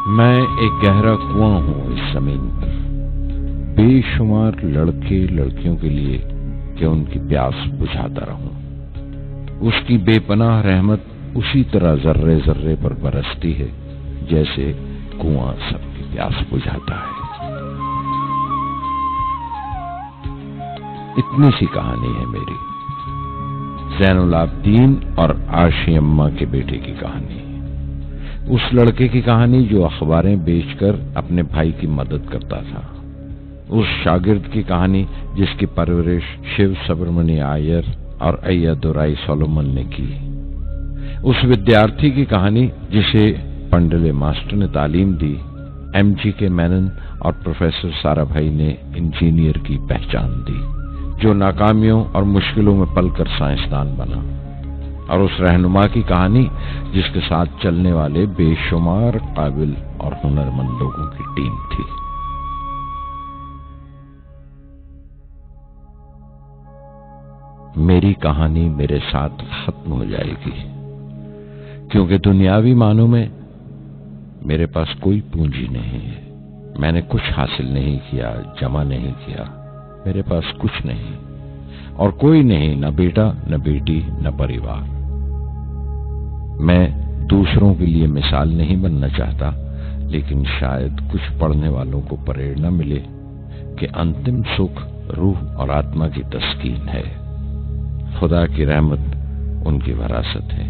मैं एक गहरा कुआं हूं इस जमीन पर, बेशुमार लड़के लड़कियों के लिए कि उनकी प्यास बुझाता रहूं। उसकी बेपनाह रहमत उसी तरह जर्रे जर्रे पर बरसती है जैसे कुआं सबकी प्यास बुझाता है। इतनी सी कहानी है मेरी, ज़ैनुल आबदीन और आशी अम्मा के बेटे की कहानी। उस लड़के की कहानी जो अखबारें बेचकर अपने भाई की मदद करता था। उस शागिर्द की कहानी जिसकी परवरिश शिव सुब्रमण्य अय्यर और अय्यादुराई सोलोमन ने की। उस विद्यार्थी की कहानी जिसे पंडले मास्टर ने तालीम दी, MGK मेनन और प्रोफेसर साराभाई ने इंजीनियर की पहचान दी, जो नाकामियों और मुश्किलों में पलकर साइंसदान बना। और उस रहनुमा की कहानी जिसके साथ चलने वाले बेशुमार काबिल और हुनरमंद लोगों की टीम थी। मेरी कहानी मेरे साथ खत्म हो जाएगी, क्योंकि दुनियावी मानों में मेरे पास कोई पूंजी नहीं है। मैंने कुछ हासिल नहीं किया, जमा नहीं किया, मेरे पास कुछ नहीं और कोई नहीं, न बेटा न बेटी न परिवार। मैं दूसरों के लिए मिसाल नहीं बनना चाहता, लेकिन शायद कुछ पढ़ने वालों को प्रेरणा मिले कि अंतिम सुख रूह और आत्मा की तस्कीन है। खुदा की रहमत उनकी विरासत है।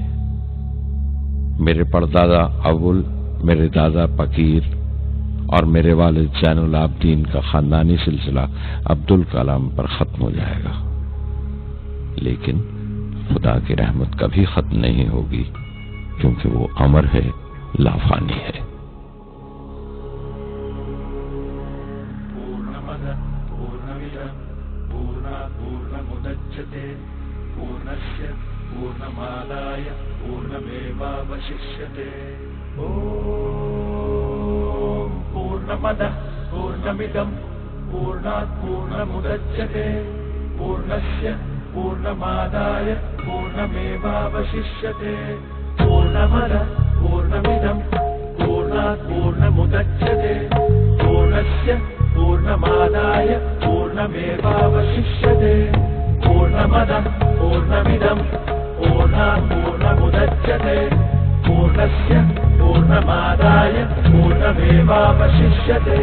मेरे परदादा अव्वल, मेरे दादा फकीर और मेरे वालिद ज़ैनुल आबदीन का खानदानी सिलसिला अब्दुल कलाम पर खत्म हो जाएगा, लेकिन खुदा की रहमत कभी खत्म नहीं होगी, क्योंकि वो अमर है, लाफानी है। पूर्णमदः पूर्णमिदं पूर्णात् पूर्णमुदच्यते पूर्णस्य पूर्णमादाय पूर्णमेवावशिष्यते। ॐ पूर्णमदः पूर्णमिदं पूर्णात् पूर्णमुदच्यते पूर्णस्य पूर्णमादाय पूर्णमेवावशिष्यते। पूर्णमदः पूर्णमिदं पूर्णात् पूर्णमुदच्यते पूर्णस्य पूर्णमादाय पूर्णमेवावशिष्यते। पूर्णमदः पूर्णमिदं पूर्णात् पूर्णमुदच्यते पूर्णस्य पूर्णमादाय पूर्णमेवावशिष्यते।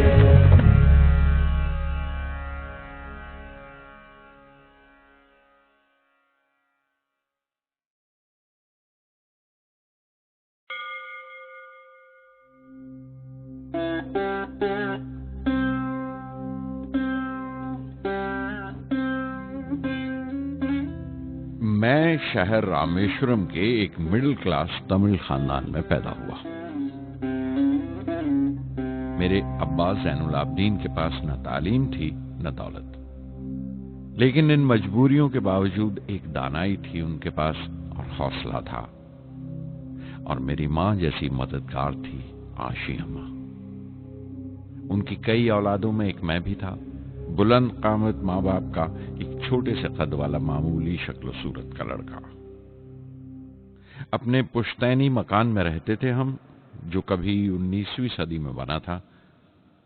मैं शहर रामेश्वरम के एक मिडिल क्लास तमिल खानदान में पैदा हुआ। मेरे अब्बा ज़ैनुल आबदीन के पास न तालीम थी न दौलत, लेकिन इन मजबूरियों के बावजूद एक दानाई थी उनके पास और हौसला था। और मेरी मां जैसी मददगार थी आशी अम्मा। उनकी कई औलादों में एक मैं भी था, बुलंद कामत माँ बाप का एक छोटे से कद वाला मामूली शक्ल सूरत का लड़का। अपने पुश्तैनी मकान में रहते थे हम, जो कभी 19वीं सदी में बना था।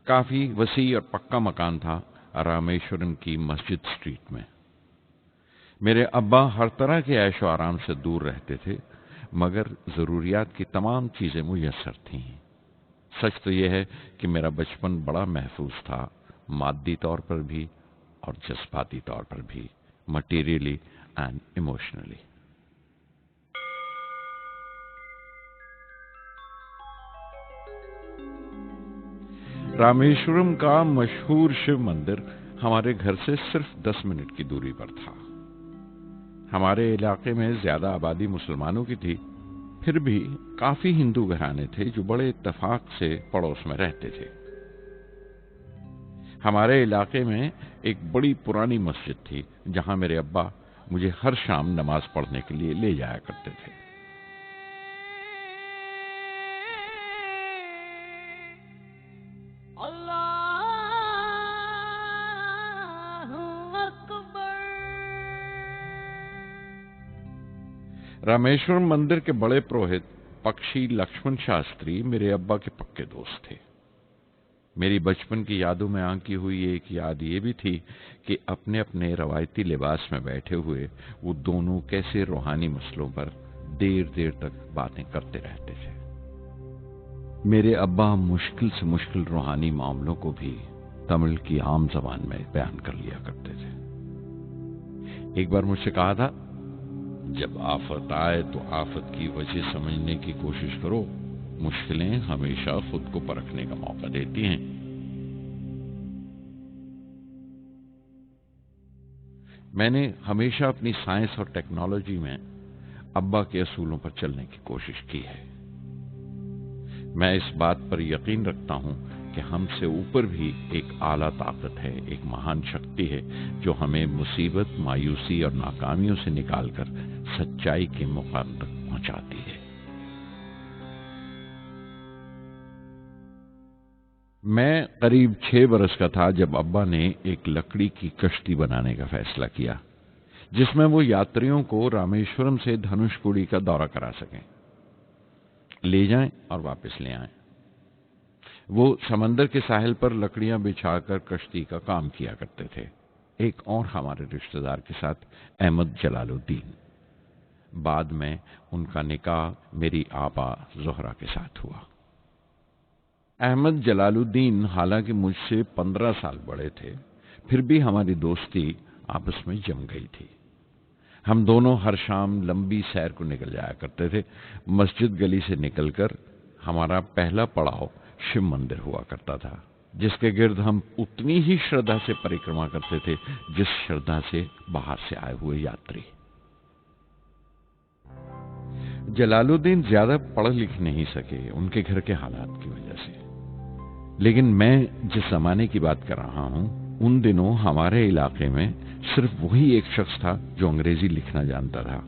काफी वसी और पक्का मकान था रामेश्वरम की मस्जिद स्ट्रीट में। मेरे अब्बा हर तरह के ऐशो आराम से दूर रहते थे, मगर जरूरियात की तमाम चीजें मुयस्सर थीं। सच तो यह है कि मेरा बचपन बड़ा महफूज था, मादी तौर पर भी और जज्बाती तौर पर भी, मटीरियली एंड इमोशनली। रामेश्वरम का मशहूर शिव मंदिर हमारे घर से सिर्फ 10 मिनट की दूरी पर था। हमारे इलाके में ज्यादा आबादी मुसलमानों की थी, फिर भी काफी हिंदू घराने थे जो बड़े इत्तेफाक से पड़ोस में रहते थे। हमारे इलाके में एक बड़ी पुरानी मस्जिद थी, जहां मेरे अब्बा मुझे हर शाम नमाज पढ़ने के लिए ले जाया करते थे। रामेश्वरम मंदिर के बड़े पुरोहित पक्षी लक्ष्मण शास्त्री मेरे अब्बा के पक्के दोस्त थे। मेरी बचपन की यादों में आंकी हुई एक याद ये भी थी कि अपने अपने रवायती लिबास में बैठे हुए वो दोनों कैसे रूहानी मसलों पर देर देर तक बातें करते रहते थे। मेरे अब्बा मुश्किल से मुश्किल रूहानी मामलों को भी तमिल की आम जबान में बयान कर लिया करते थे। एक बार मुझसे कहा था, जब आफत आए तो आफत की वजह समझने की कोशिश करो, मुश्किलें हमेशा खुद को परखने का मौका देती हैं। मैंने हमेशा अपनी साइंस और टेक्नोलॉजी में अब्बा के असूलों पर चलने की कोशिश की है। मैं इस बात पर यकीन रखता हूं कि हमसे ऊपर भी एक आला ताकत है, एक महान शक्ति है जो हमें मुसीबत, मायूसी और नाकामियों से निकालकर सच्चाई के मुकाम तक पहुंचाती है। मैं करीब 6 बरस का था जब अब्बा ने एक लकड़ी की कश्ती बनाने का फैसला किया, जिसमें वो यात्रियों को रामेश्वरम से धनुषकोडी का दौरा करा सकें, ले जाएं और वापस ले आएं। वो समंदर के साहिल पर लकड़ियां बिछाकर कश्ती का काम किया करते थे, एक और हमारे रिश्तेदार के साथ, अहमद जलालुद्दीन। बाद में उनका निकाह मेरी आपा जोहरा के साथ हुआ। अहमद जलालुद्दीन हालांकि मुझसे 15 साल बड़े थे, फिर भी हमारी दोस्ती आपस में जम गई थी। हम दोनों हर शाम लंबी सैर को निकल जाया करते थे। मस्जिद गली से निकलकर हमारा पहला पड़ाव शिव मंदिर हुआ करता था, जिसके गिर्द हम उतनी ही श्रद्धा से परिक्रमा करते थे जिस श्रद्धा से बाहर से आए हुए यात्री। जलालुद्दीन ज्यादा पढ़ लिख नहीं सके उनके घर के हालात की वजह से, लेकिन मैं जिस जमाने की बात कर रहा हूं, उन दिनों हमारे इलाके में सिर्फ वही एक शख्स था जो अंग्रेजी लिखना जानता था।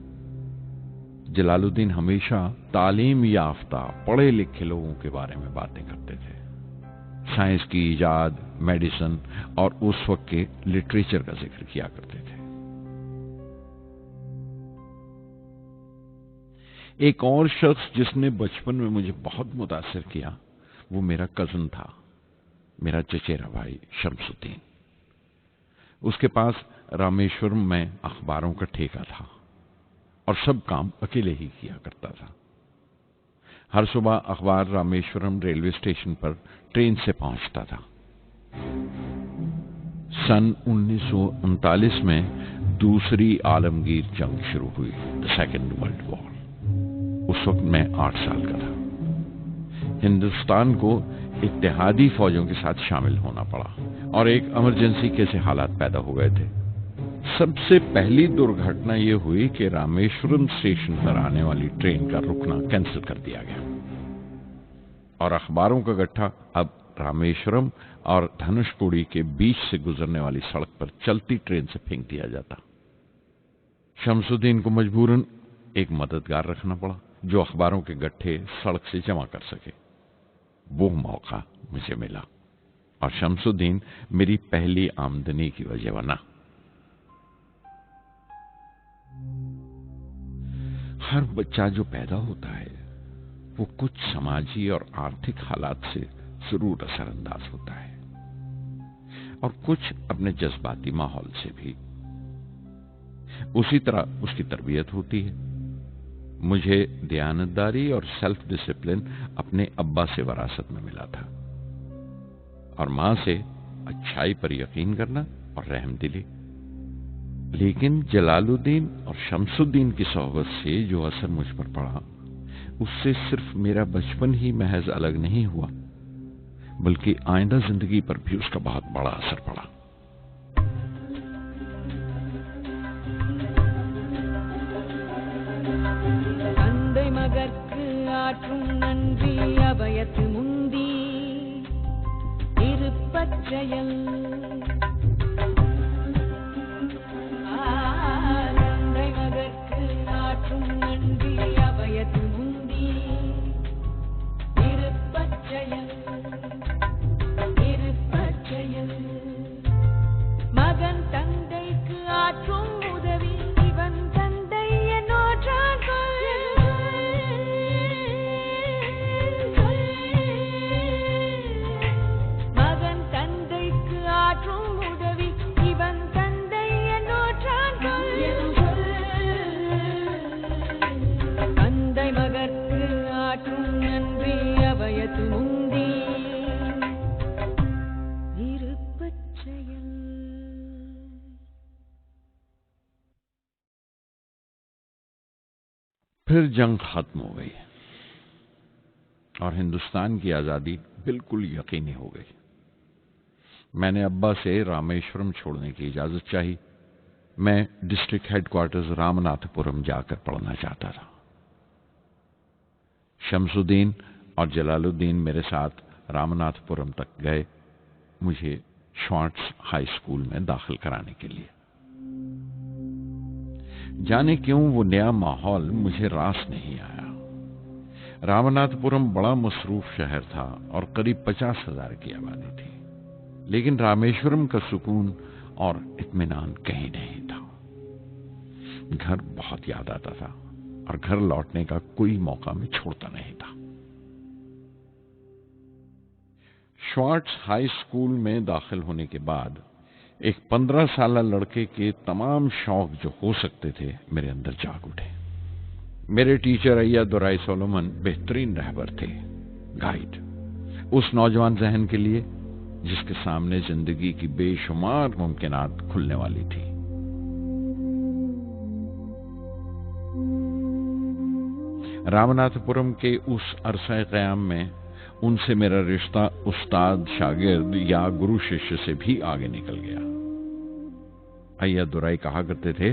जलालुद्दीन हमेशा तालीम याफ्ता पढ़े लिखे लोगों के बारे में बातें करते थे, साइंस की इजाद, मेडिसिन और उस वक्त के लिटरेचर का जिक्र किया करते थे। एक और शख्स जिसने बचपन में मुझे बहुत मुतासिर किया वो मेरा कजन था, मेरा चचेरा भाई शमसुद्दीन। उसके पास रामेश्वरम में अखबारों का ठेका था और सब काम अकेले ही किया करता था। हर सुबह अखबार रामेश्वरम रेलवे स्टेशन पर ट्रेन से पहुंचता था। सन 1939 में दूसरी आलमगीर जंग शुरू हुई, द सेकेंड वर्ल्ड वॉर। उस वक्त मैं 8 साल का था। हिंदुस्तान को इत्तेहादी फौजों के साथ शामिल होना पड़ा और एक इमरजेंसी के हालात पैदा हो गए थे। सबसे पहली दुर्घटना यह हुई कि रामेश्वरम स्टेशन पर आने वाली ट्रेन का रुकना कैंसिल कर दिया गया और अखबारों का गट्ठा अब रामेश्वरम और धनुषकोडी के बीच से गुजरने वाली सड़क पर चलती ट्रेन से फेंक दिया जाता। शमसुद्दीन को मजबूरन एक मददगार रखना पड़ा जो अखबारों के गट्ठे सड़क से जमा कर सके। वो मौका मुझे मिला और शमसुद्दीन मेरी पहली आमदनी की वजह बना। हर बच्चा जो पैदा होता है वो कुछ समाजी और आर्थिक हालात से जरूर असरअंदाज होता है और कुछ अपने जज्बाती माहौल से भी। उसी तरह उसकी तरबियत होती है। मुझे दयानतदारी और सेल्फ डिसिप्लिन अपने अब्बा से विरासत में मिला था और मां से अच्छाई पर यकीन करना और रहमदिली। लेकिन जलालुद्दीन और शमसुद्दीन की सोहबत से जो असर मुझ पर पड़ा, उससे सिर्फ मेरा बचपन ही महज अलग नहीं हुआ, बल्कि आइंदा जिंदगी पर भी उसका बहुत बड़ा असर पड़ा। தந்தை மகற்கு ஆற்றும் நன்றி அபயத்து முந்தி இருப்பச்செயல் தந்தை மகற்கு ஆற்றும் நன்றி அபயத்து முந்தி இருப்பச்செயல் फिर जंग खत्म हो गई और हिंदुस्तान की आजादी बिल्कुल यकीनी हो गई। मैंने अब्बा से रामेश्वरम छोड़ने की इजाजत चाही। मैं डिस्ट्रिक्ट हेडक्वार्टर्स रामनाथपुरम जाकर पढ़ना चाहता था। शमसुद्दीन और जलालुद्दीन मेरे साथ रामनाथपुरम तक गए मुझे श्वार्ट्ज हाई स्कूल में दाखिल कराने के लिए। जाने क्यों वो नया माहौल मुझे रास नहीं आया। रामनाथपुरम बड़ा मसरूफ शहर था और करीब 50,000 की आबादी थी, लेकिन रामेश्वरम का सुकून और इत्मीनान कहीं नहीं था। घर बहुत याद आता था और घर लौटने का कोई मौका मैं छोड़ता नहीं था। श्वार्ट्ज हाई स्कूल में दाखिल होने के बाद एक 15 साल लड़के के तमाम शौक जो हो सकते थे मेरे अंदर जाग उठे। मेरे टीचर अय्यादुराई सोलोमन बेहतरीन रहबर थे, गाइड उस नौजवान जहन के लिए जिसके सामने जिंदगी की बेशुमार मुमकिनात खुलने वाली थी। रामनाथपुरम के उस अरसा क़याम में उनसे मेरा रिश्ता उस्ताद शागिर्द या गुरु शिष्य से भी आगे निकल गया। अय्यादुराई कहा करते थे,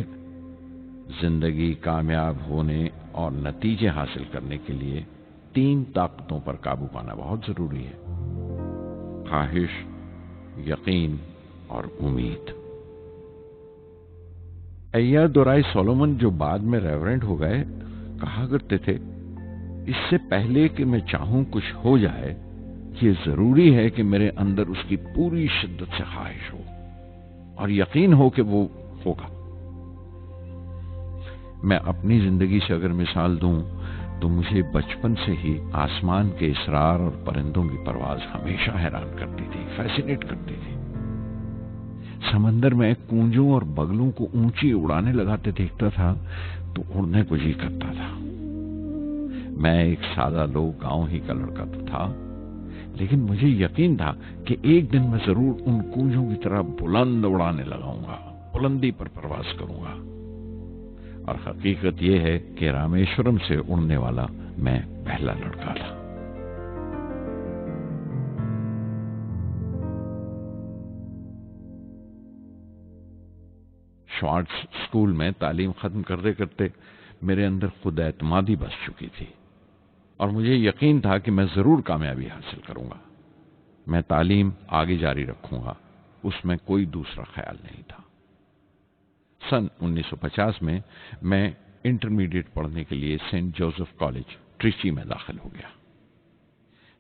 जिंदगी कामयाब होने और नतीजे हासिल करने के लिए 3 ताकतों पर काबू पाना बहुत जरूरी है: ख्वाहिश, यकीन और उम्मीद। अय्यादुराई सोलोमन जो बाद में रेवरेंड हो गए कहा करते थे, इससे पहले कि मैं चाहूं कुछ हो जाए, ये जरूरी है कि मेरे अंदर उसकी पूरी शिद्दत से ख्वाहिश हो और यकीन हो कि वो होगा। मैं अपनी जिंदगी से अगर मिसाल दूं तो मुझे बचपन से ही आसमान के इसरार और परिंदों की परवाज हमेशा हैरान करती थी, फैसिनेट करती थी। समंदर में कूंजों और बगलों को ऊंची उड़ाने लगाते देखता था तो उड़ने को जी करता था। मैं एक सादा लोग गांव ही का लड़का तो था, लेकिन मुझे यकीन था कि एक दिन मैं जरूर उन कूंजों की तरह बुलंद उड़ाने लगाऊंगा, बुलंदी पर प्रवास करूंगा। और हकीकत यह है कि रामेश्वरम से उड़ने वाला मैं पहला लड़का था। श्वार्ट्ज स्कूल में तालीम खत्म करते करते मेरे अंदर खुद एतमादी बस चुकी थी और मुझे यकीन था कि मैं जरूर कामयाबी हासिल करूंगा। मैं तालीम आगे जारी रखूंगा, उसमें कोई दूसरा ख्याल नहीं था। सन 1950 में मैं इंटरमीडिएट पढ़ने के लिए सेंट जोसेफ कॉलेज ट्रिची में दाखिल हो गया।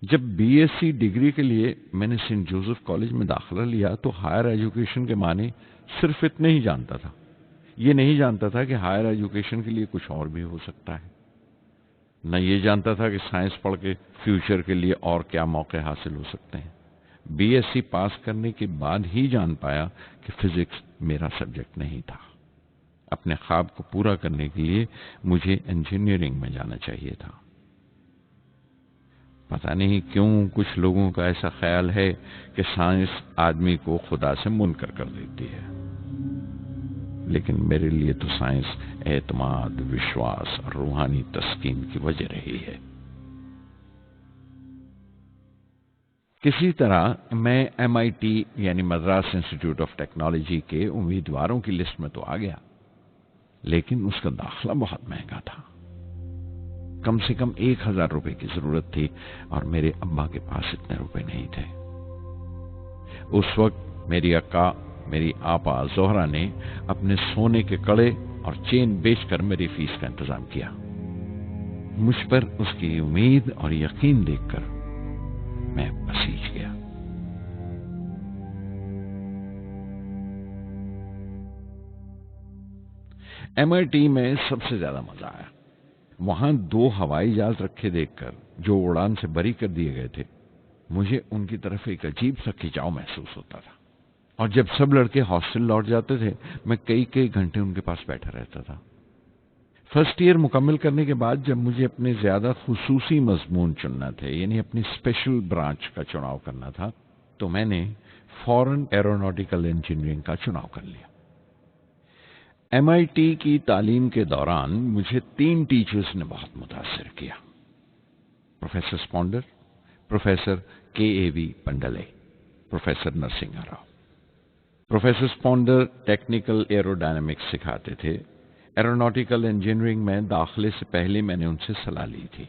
जब बीएससी डिग्री के लिए मैंने सेंट जोसेफ कॉलेज में दाखिला लिया तो हायर एजुकेशन के माने सिर्फ इतने ही जानता था। ये नहीं जानता था कि हायर एजुकेशन के लिए कुछ और भी हो सकता है। न ये जानता था कि साइंस पढ़ के फ्यूचर के लिए और क्या मौके हासिल हो सकते हैं। बीएससी पास करने के बाद ही जान पाया कि फिजिक्स मेरा सब्जेक्ट नहीं था। अपने ख्वाब को पूरा करने के लिए मुझे इंजीनियरिंग में जाना चाहिए था। पता नहीं क्यों कुछ लोगों का ऐसा ख्याल है कि साइंस आदमी को खुदा से मुनकर कर देती है, लेकिन मेरे लिए तो साइंस एतमाद, विश्वास और रूहानी तस्कीन की वजह रही है। किसी तरह मैं MIT यानी मद्रास इंस्टीट्यूट ऑफ टेक्नोलॉजी के उम्मीदवारों की लिस्ट में तो आ गया, लेकिन उसका दाखिला बहुत महंगा था। कम से कम 1,000 रुपए की जरूरत थी और मेरे अब्बा के पास इतने रुपए नहीं थे। उस वक्त मेरी अक्का, मेरी आपा जोहरा ने अपने सोने के कड़े और चेन बेचकर मेरी फीस का इंतजाम किया। मुझ पर उसकी उम्मीद और यकीन देखकर मैं पसीज गया। MIT में सबसे ज्यादा मजा आया। वहां 2 हवाई जहाज रखे देखकर जो उड़ान से बरी कर दिए गए थे, मुझे उनकी तरफ एक अजीब सा खिंचाव महसूस होता था। और जब सब लड़के हॉस्टल लौट जाते थे, मैं कई घंटे उनके पास बैठा रहता था। फर्स्ट ईयर मुकम्मल करने के बाद जब मुझे अपने ज्यादा खुसूसी मजमून चुनना थे, यानी अपनी स्पेशल ब्रांच का चुनाव करना था, तो मैंने फॉरेन एरोनॉटिकल इंजीनियरिंग का चुनाव कर लिया। MIT की तालीम के दौरान मुझे 3 टीचर्स ने बहुत मुतासिर किया। Professor Sponder, professor KAV Pandalai, professor Narasimha Rao. Professor Sponder technical aerodynamics सिखाते थे। एरोनॉटिकल इंजीनियरिंग में दाखिले से पहले मैंने उनसे सलाह ली थी।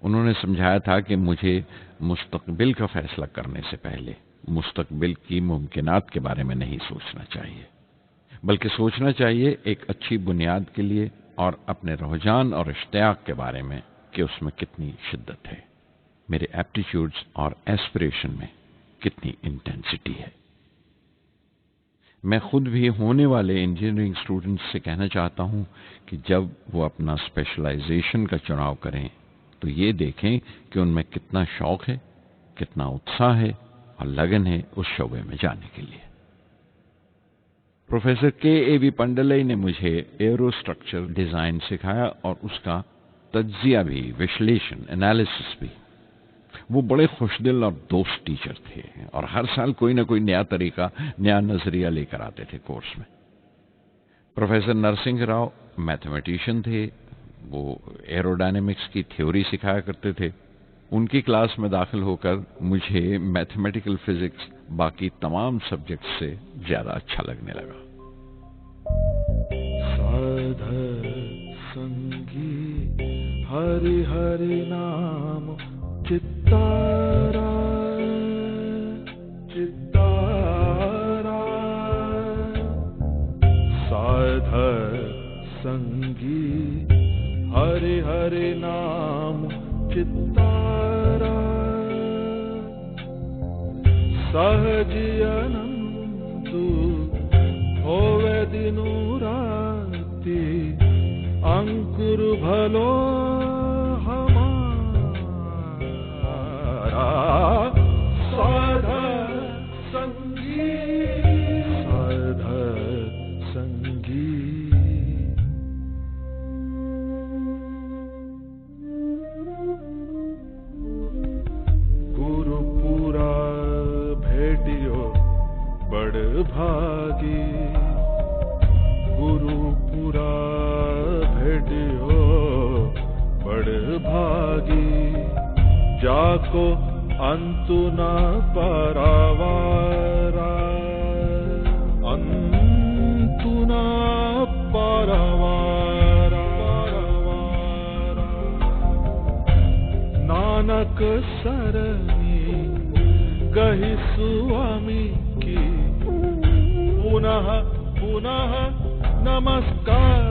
उन्होंने समझाया था कि मुझे मुस्तकबिल का फैसला करने से पहले मुस्तकबिल की मुमकिनात के बारे में नहीं सोचना चाहिए, बल्कि सोचना चाहिए एक अच्छी बुनियाद के लिए और अपने रुझान और इश्तियाक के बारे में कि उसमें कितनी शिद्दत है, मेरे एप्टीट्यूड्स और एस्पिरेशन में कितनी इंटेंसिटी है। मैं खुद भी होने वाले इंजीनियरिंग स्टूडेंट्स से कहना चाहता हूं कि जब वो अपना स्पेशलाइजेशन का चुनाव करें तो ये देखें कि उनमें कितना शौक है, कितना उत्साह है और लगन है उस शोबे में जाने के लिए। प्रोफेसर KAV पंडले ने मुझे एरोस्ट्रक्चर डिजाइन सिखाया और उसका तज्जिया भी, विश्लेषण, एनालिसिस भी। वो बड़े खुशदिल और दोस्त टीचर थे और हर साल कोई ना कोई नया तरीका, नया नजरिया लेकर आते थे कोर्स में। प्रोफेसर नरसिंह राव मैथमेटिशियन थे। वो एरोडायनेमिक्स की थ्योरी सिखाया करते थे। उनकी क्लास में दाखिल होकर मुझे मैथमेटिकल फिजिक्स बाकी तमाम सब्जेक्ट से ज्यादा अच्छा लगने लगा। साधर संगी हरि हरि नाम चित्तारा चित्तारा, साधर संगी हरि हरि नाम चित्तारा, सहज अनंतु होवे दिनु राति, अंकुर भलो हमारा, साधर संगी साधर संगी। गुरुपुरा भेटियो बड़ भागी, गुरुपुरा भेटियो बड़ भागी, जाको अंतु न पारावारा, अंतु न पारावारा, नानक सरनी कही स्वामी की, पुनः पुनः नमस्कार,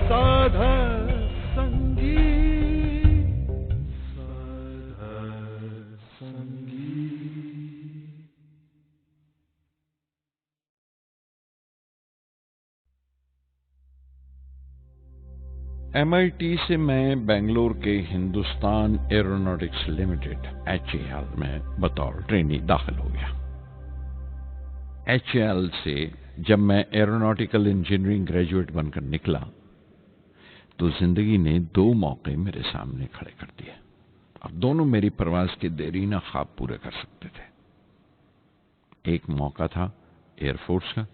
साधर संगी साधर संगी। MIT से मैं बेंगलोर के हिंदुस्तान एरोनॉटिक्स लिमिटेड HAL में बतौर ट्रेनी दाखिल हो गया। HAL से जब मैं एरोनॉटिकल इंजीनियरिंग ग्रेजुएट बनकर निकला तो जिंदगी ने 2 मौके मेरे सामने खड़े कर दिए और दोनों मेरी परवाज के देरीना ख्वाब पूरे कर सकते थे। एक मौका था एयरफोर्स का,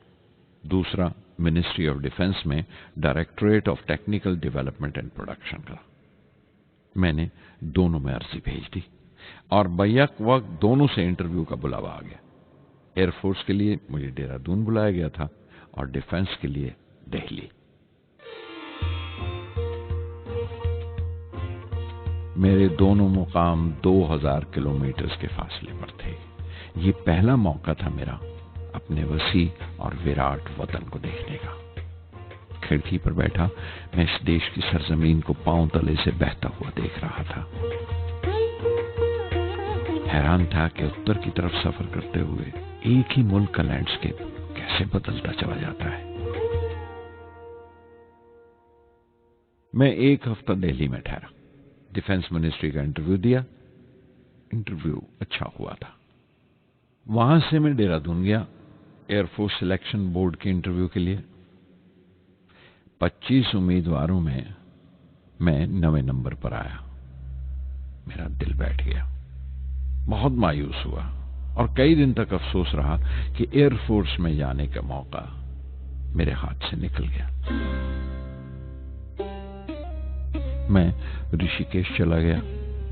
दूसरा मिनिस्ट्री ऑफ डिफेंस में directorate of technical development and production का। मैंने दोनों में अर्जी भेज दी और बैक वक्त दोनों से इंटरव्यू का बुलावा आ गया। एयरफोर्स के लिए मुझे देहरादून बुलाया गया था और डिफेंस के लिए दिल्ली। मेरे दोनों मुकाम 2000 किलोमीटर के फासले पर थे। ये पहला मौका था मेरा अपने वसी और विराट वतन को देखने का। खिड़की पर बैठा मैं इस देश की सरजमीन को पांव तले से बहता हुआ देख रहा था। हैरान था कि उत्तर की तरफ सफर करते हुए एक ही मुल्क का लैंडस्केप कैसे बदलता चला जाता है। मैं 1 हफ्ता दिल्ली में ठहरा, डिफेंस मिनिस्ट्री का इंटरव्यू दिया। इंटरव्यू अच्छा हुआ था। वहां से मैं देहरादून गया एयरफोर्स सिलेक्शन बोर्ड के इंटरव्यू के लिए। 25 उम्मीदवारों में मैं 9वें नंबर पर आया। मेरा दिल बैठ गया, बहुत मायूस हुआ। और कई दिन तक अफसोस रहा कि एयरफोर्स में जाने का मौका मेरे हाथ से निकल गया। मैं ऋषिकेश चला गया,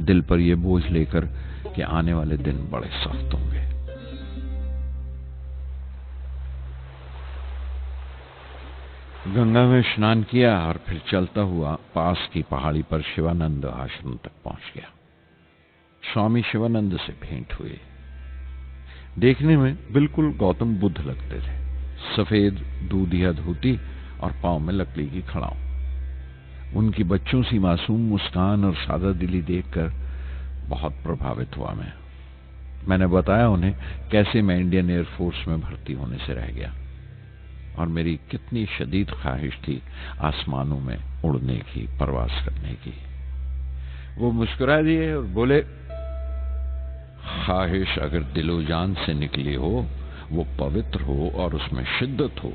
दिल पर यह बोझ लेकर कि आने वाले दिन बड़े सख्त होंगे। गंगा में स्नान किया और फिर चलता हुआ पास की पहाड़ी पर शिवानंद आश्रम तक पहुंच गया। स्वामी शिवानंद से भेंट हुए। देखने में बिल्कुल गौतम बुद्ध लगते थे, सफेद दूधिया धोती और पांव में लकड़ी की खड़ाऊ। उनकी बच्चों सी मासूम मुस्कान और सादा दिली देखकर बहुत प्रभावित हुआ मैंने बताया उन्हें कैसे मैं इंडियन एयरफोर्स में भर्ती होने से रह गया और मेरी कितनी शदीद ख्वाहिश थी आसमानों में उड़ने की, परवास करने की। वो मुस्कुरा दिए और बोले, ख्वाहिश अगर दिलो जान से निकली हो, वो पवित्र हो और उसमें शिद्दत हो,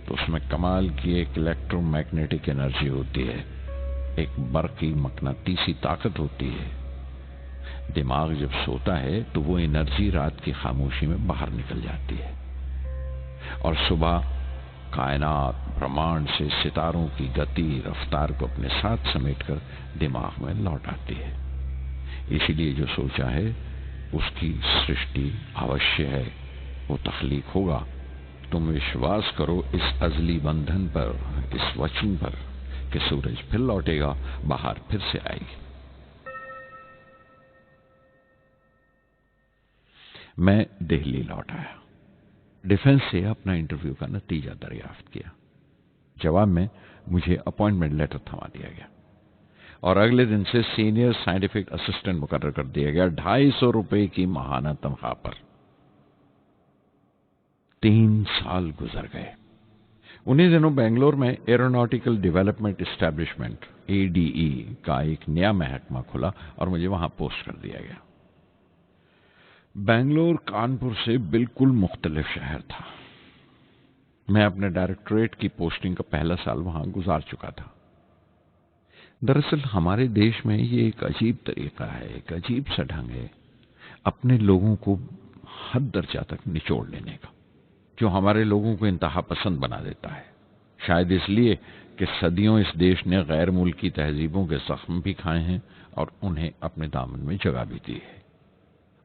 तो उसमें कमाल की एक इलेक्ट्रोमैग्नेटिक एनर्जी होती है, एक बरकी मकनातीसी ताकत होती है। दिमाग जब सोता है तो वो एनर्जी रात की खामोशी में बाहर निकल जाती है और सुबह कायनात ब्रह्मांड से सितारों की गति रफ्तार को अपने साथ समेटकर दिमाग में लौट आती है। इसीलिए जो सोचा है उसकी सृष्टि अवश्य है, वो तख्लीक होगा। तुम विश्वास करो इस अजली बंधन पर, इस वचन पर कि सूरज फिर लौटेगा, बाहर फिर से आएगी। मैं दिल्ली लौट आया, डिफेंस से अपना इंटरव्यू का नतीजा दरियाफ्त किया। जवाब में मुझे अपॉइंटमेंट लेटर थमा दिया गया और अगले दिन से सीनियर साइंटिफिक असिस्टेंट मुकर्रर कर दिया गया, 250 रुपए की माहाना तनख्वाह पर। 3 साल गुजर गए। उन्हीं दिनों बेंगलोर में एरोनॉटिकल डेवलपमेंट एस्टेब्लिशमेंट ADE का एक नया महकमा खुला और मुझे वहां पोस्ट कर दिया गया। बेंगलोर कानपुर से बिल्कुल मुख्तलिफ शहर था। मैं अपने डायरेक्टोरेट की पोस्टिंग का पहला साल वहां गुजार चुका था। दरअसल हमारे देश में ये एक अजीब तरीका है, एक अजीब सा ढंग है अपने लोगों को हद दर्जा तक निचोड़ लेने का, जो हमारे लोगों को इंतहा पसंद बना देता है। शायद इसलिए कि सदियों इस देश ने गैर मुल्की तहजीबों के जख्म भी खाए हैं और उन्हें अपने दामन में जगह भी दी है।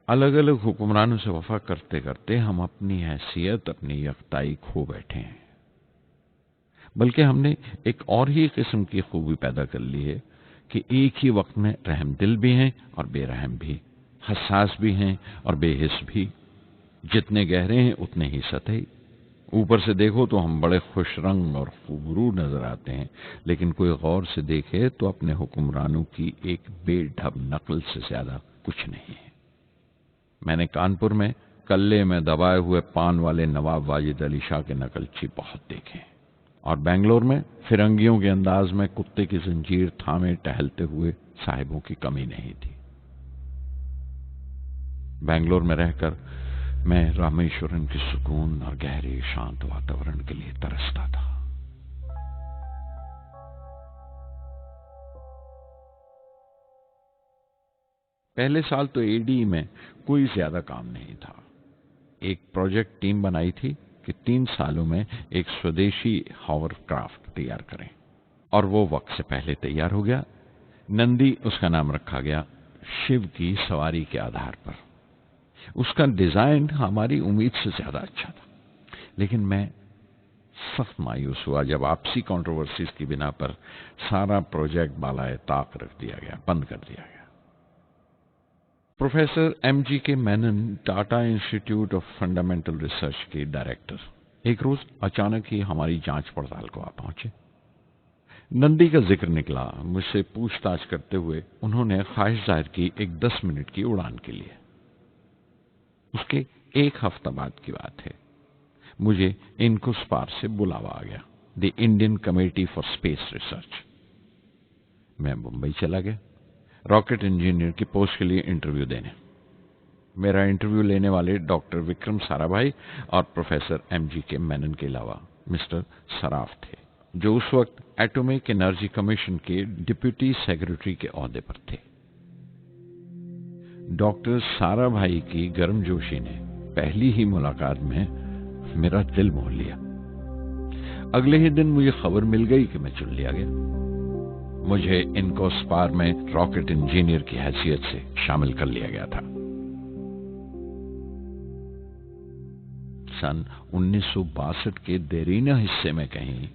अलग अलग हुक्मरानों से वफा करते करते हम अपनी हैसियत, अपनी यकताई खो बैठे हैं। बल्कि हमने एक और ही किस्म की खूबी पैदा कर ली है कि एक ही वक्त में रहमदिल भी हैं और बेरहम भी, हसास भी हैं और बेहिस भी। जितने गहरे हैं उतने ही सतही। ऊपर से देखो तो हम बड़े खुश रंग और खूबरू नजर आते हैं, लेकिन कोई गौर से देखे तो अपने हुक्मरानों की एक बेढब नकल से ज्यादा कुछ नहीं है। मैंने कानपुर में कल्ले में दबाए हुए पान वाले नवाब वाजिद अली शाह के नकलची बहुत देखे और बेंगलोर में फिरंगियों के अंदाज में कुत्ते की जंजीर थामे टहलते हुए साहिबों की कमी नहीं थी। बेंगलोर में रहकर मैं रामेश्वरम की सुकून और गहरे शांत वातावरण के लिए तरसता था। पहले साल तो ADE में कोई ज्यादा काम नहीं था। एक प्रोजेक्ट टीम बनाई थी कि 3 सालों में एक स्वदेशी हॉवरक्राफ्ट तैयार करें और वो वक्त से पहले तैयार हो गया। नंदी उसका नाम रखा गया, शिव की सवारी के आधार पर। उसका डिजाइन हमारी उम्मीद से ज्यादा अच्छा था, लेकिन मैं सख्त मायूस हुआ जब आपसी कंट्रोवर्सीज की बिना पर सारा प्रोजेक्ट बालाए ताक रख दिया गया, बंद कर दिया गया। Professor MGK Menon, Tata institute of fundamental research के डायरेक्टर, एक रोज अचानक ही हमारी जांच पड़ताल को आ पहुंचे। नंदी का जिक्र निकला। मुझसे पूछताछ करते हुए उन्होंने ख्वाहिश जाहिर की एक 10 मिनट की उड़ान के लिए। उसके 1 हफ्ता बाद की बात है, मुझे इनकुस्पार से बुलावा आ गया, the Indian committee for space research. मैं मुंबई चला गया रॉकेट इंजीनियर की पोस्ट के लिए इंटरव्यू देने। मेरा इंटरव्यू लेने वाले डॉक्टर विक्रम साराभाई और प्रोफेसर MGK मेनन के अलावा मिस्टर सराफ थे, जो उस वक्त एटॉमिक एनर्जी कमीशन के डिप्यूटी सेक्रेटरी के ओहदे पर थे। डॉक्टर साराभाई की गर्मजोशी ने पहली ही मुलाकात में मेरा दिल मोह लिया। अगले ही दिन मुझे खबर मिल गई कि मैं चुन लिया गया। मुझे इनकोस्पार में रॉकेट इंजीनियर की हैसियत से शामिल कर लिया गया था। सन 1962 के देरीना हिस्से में कहीं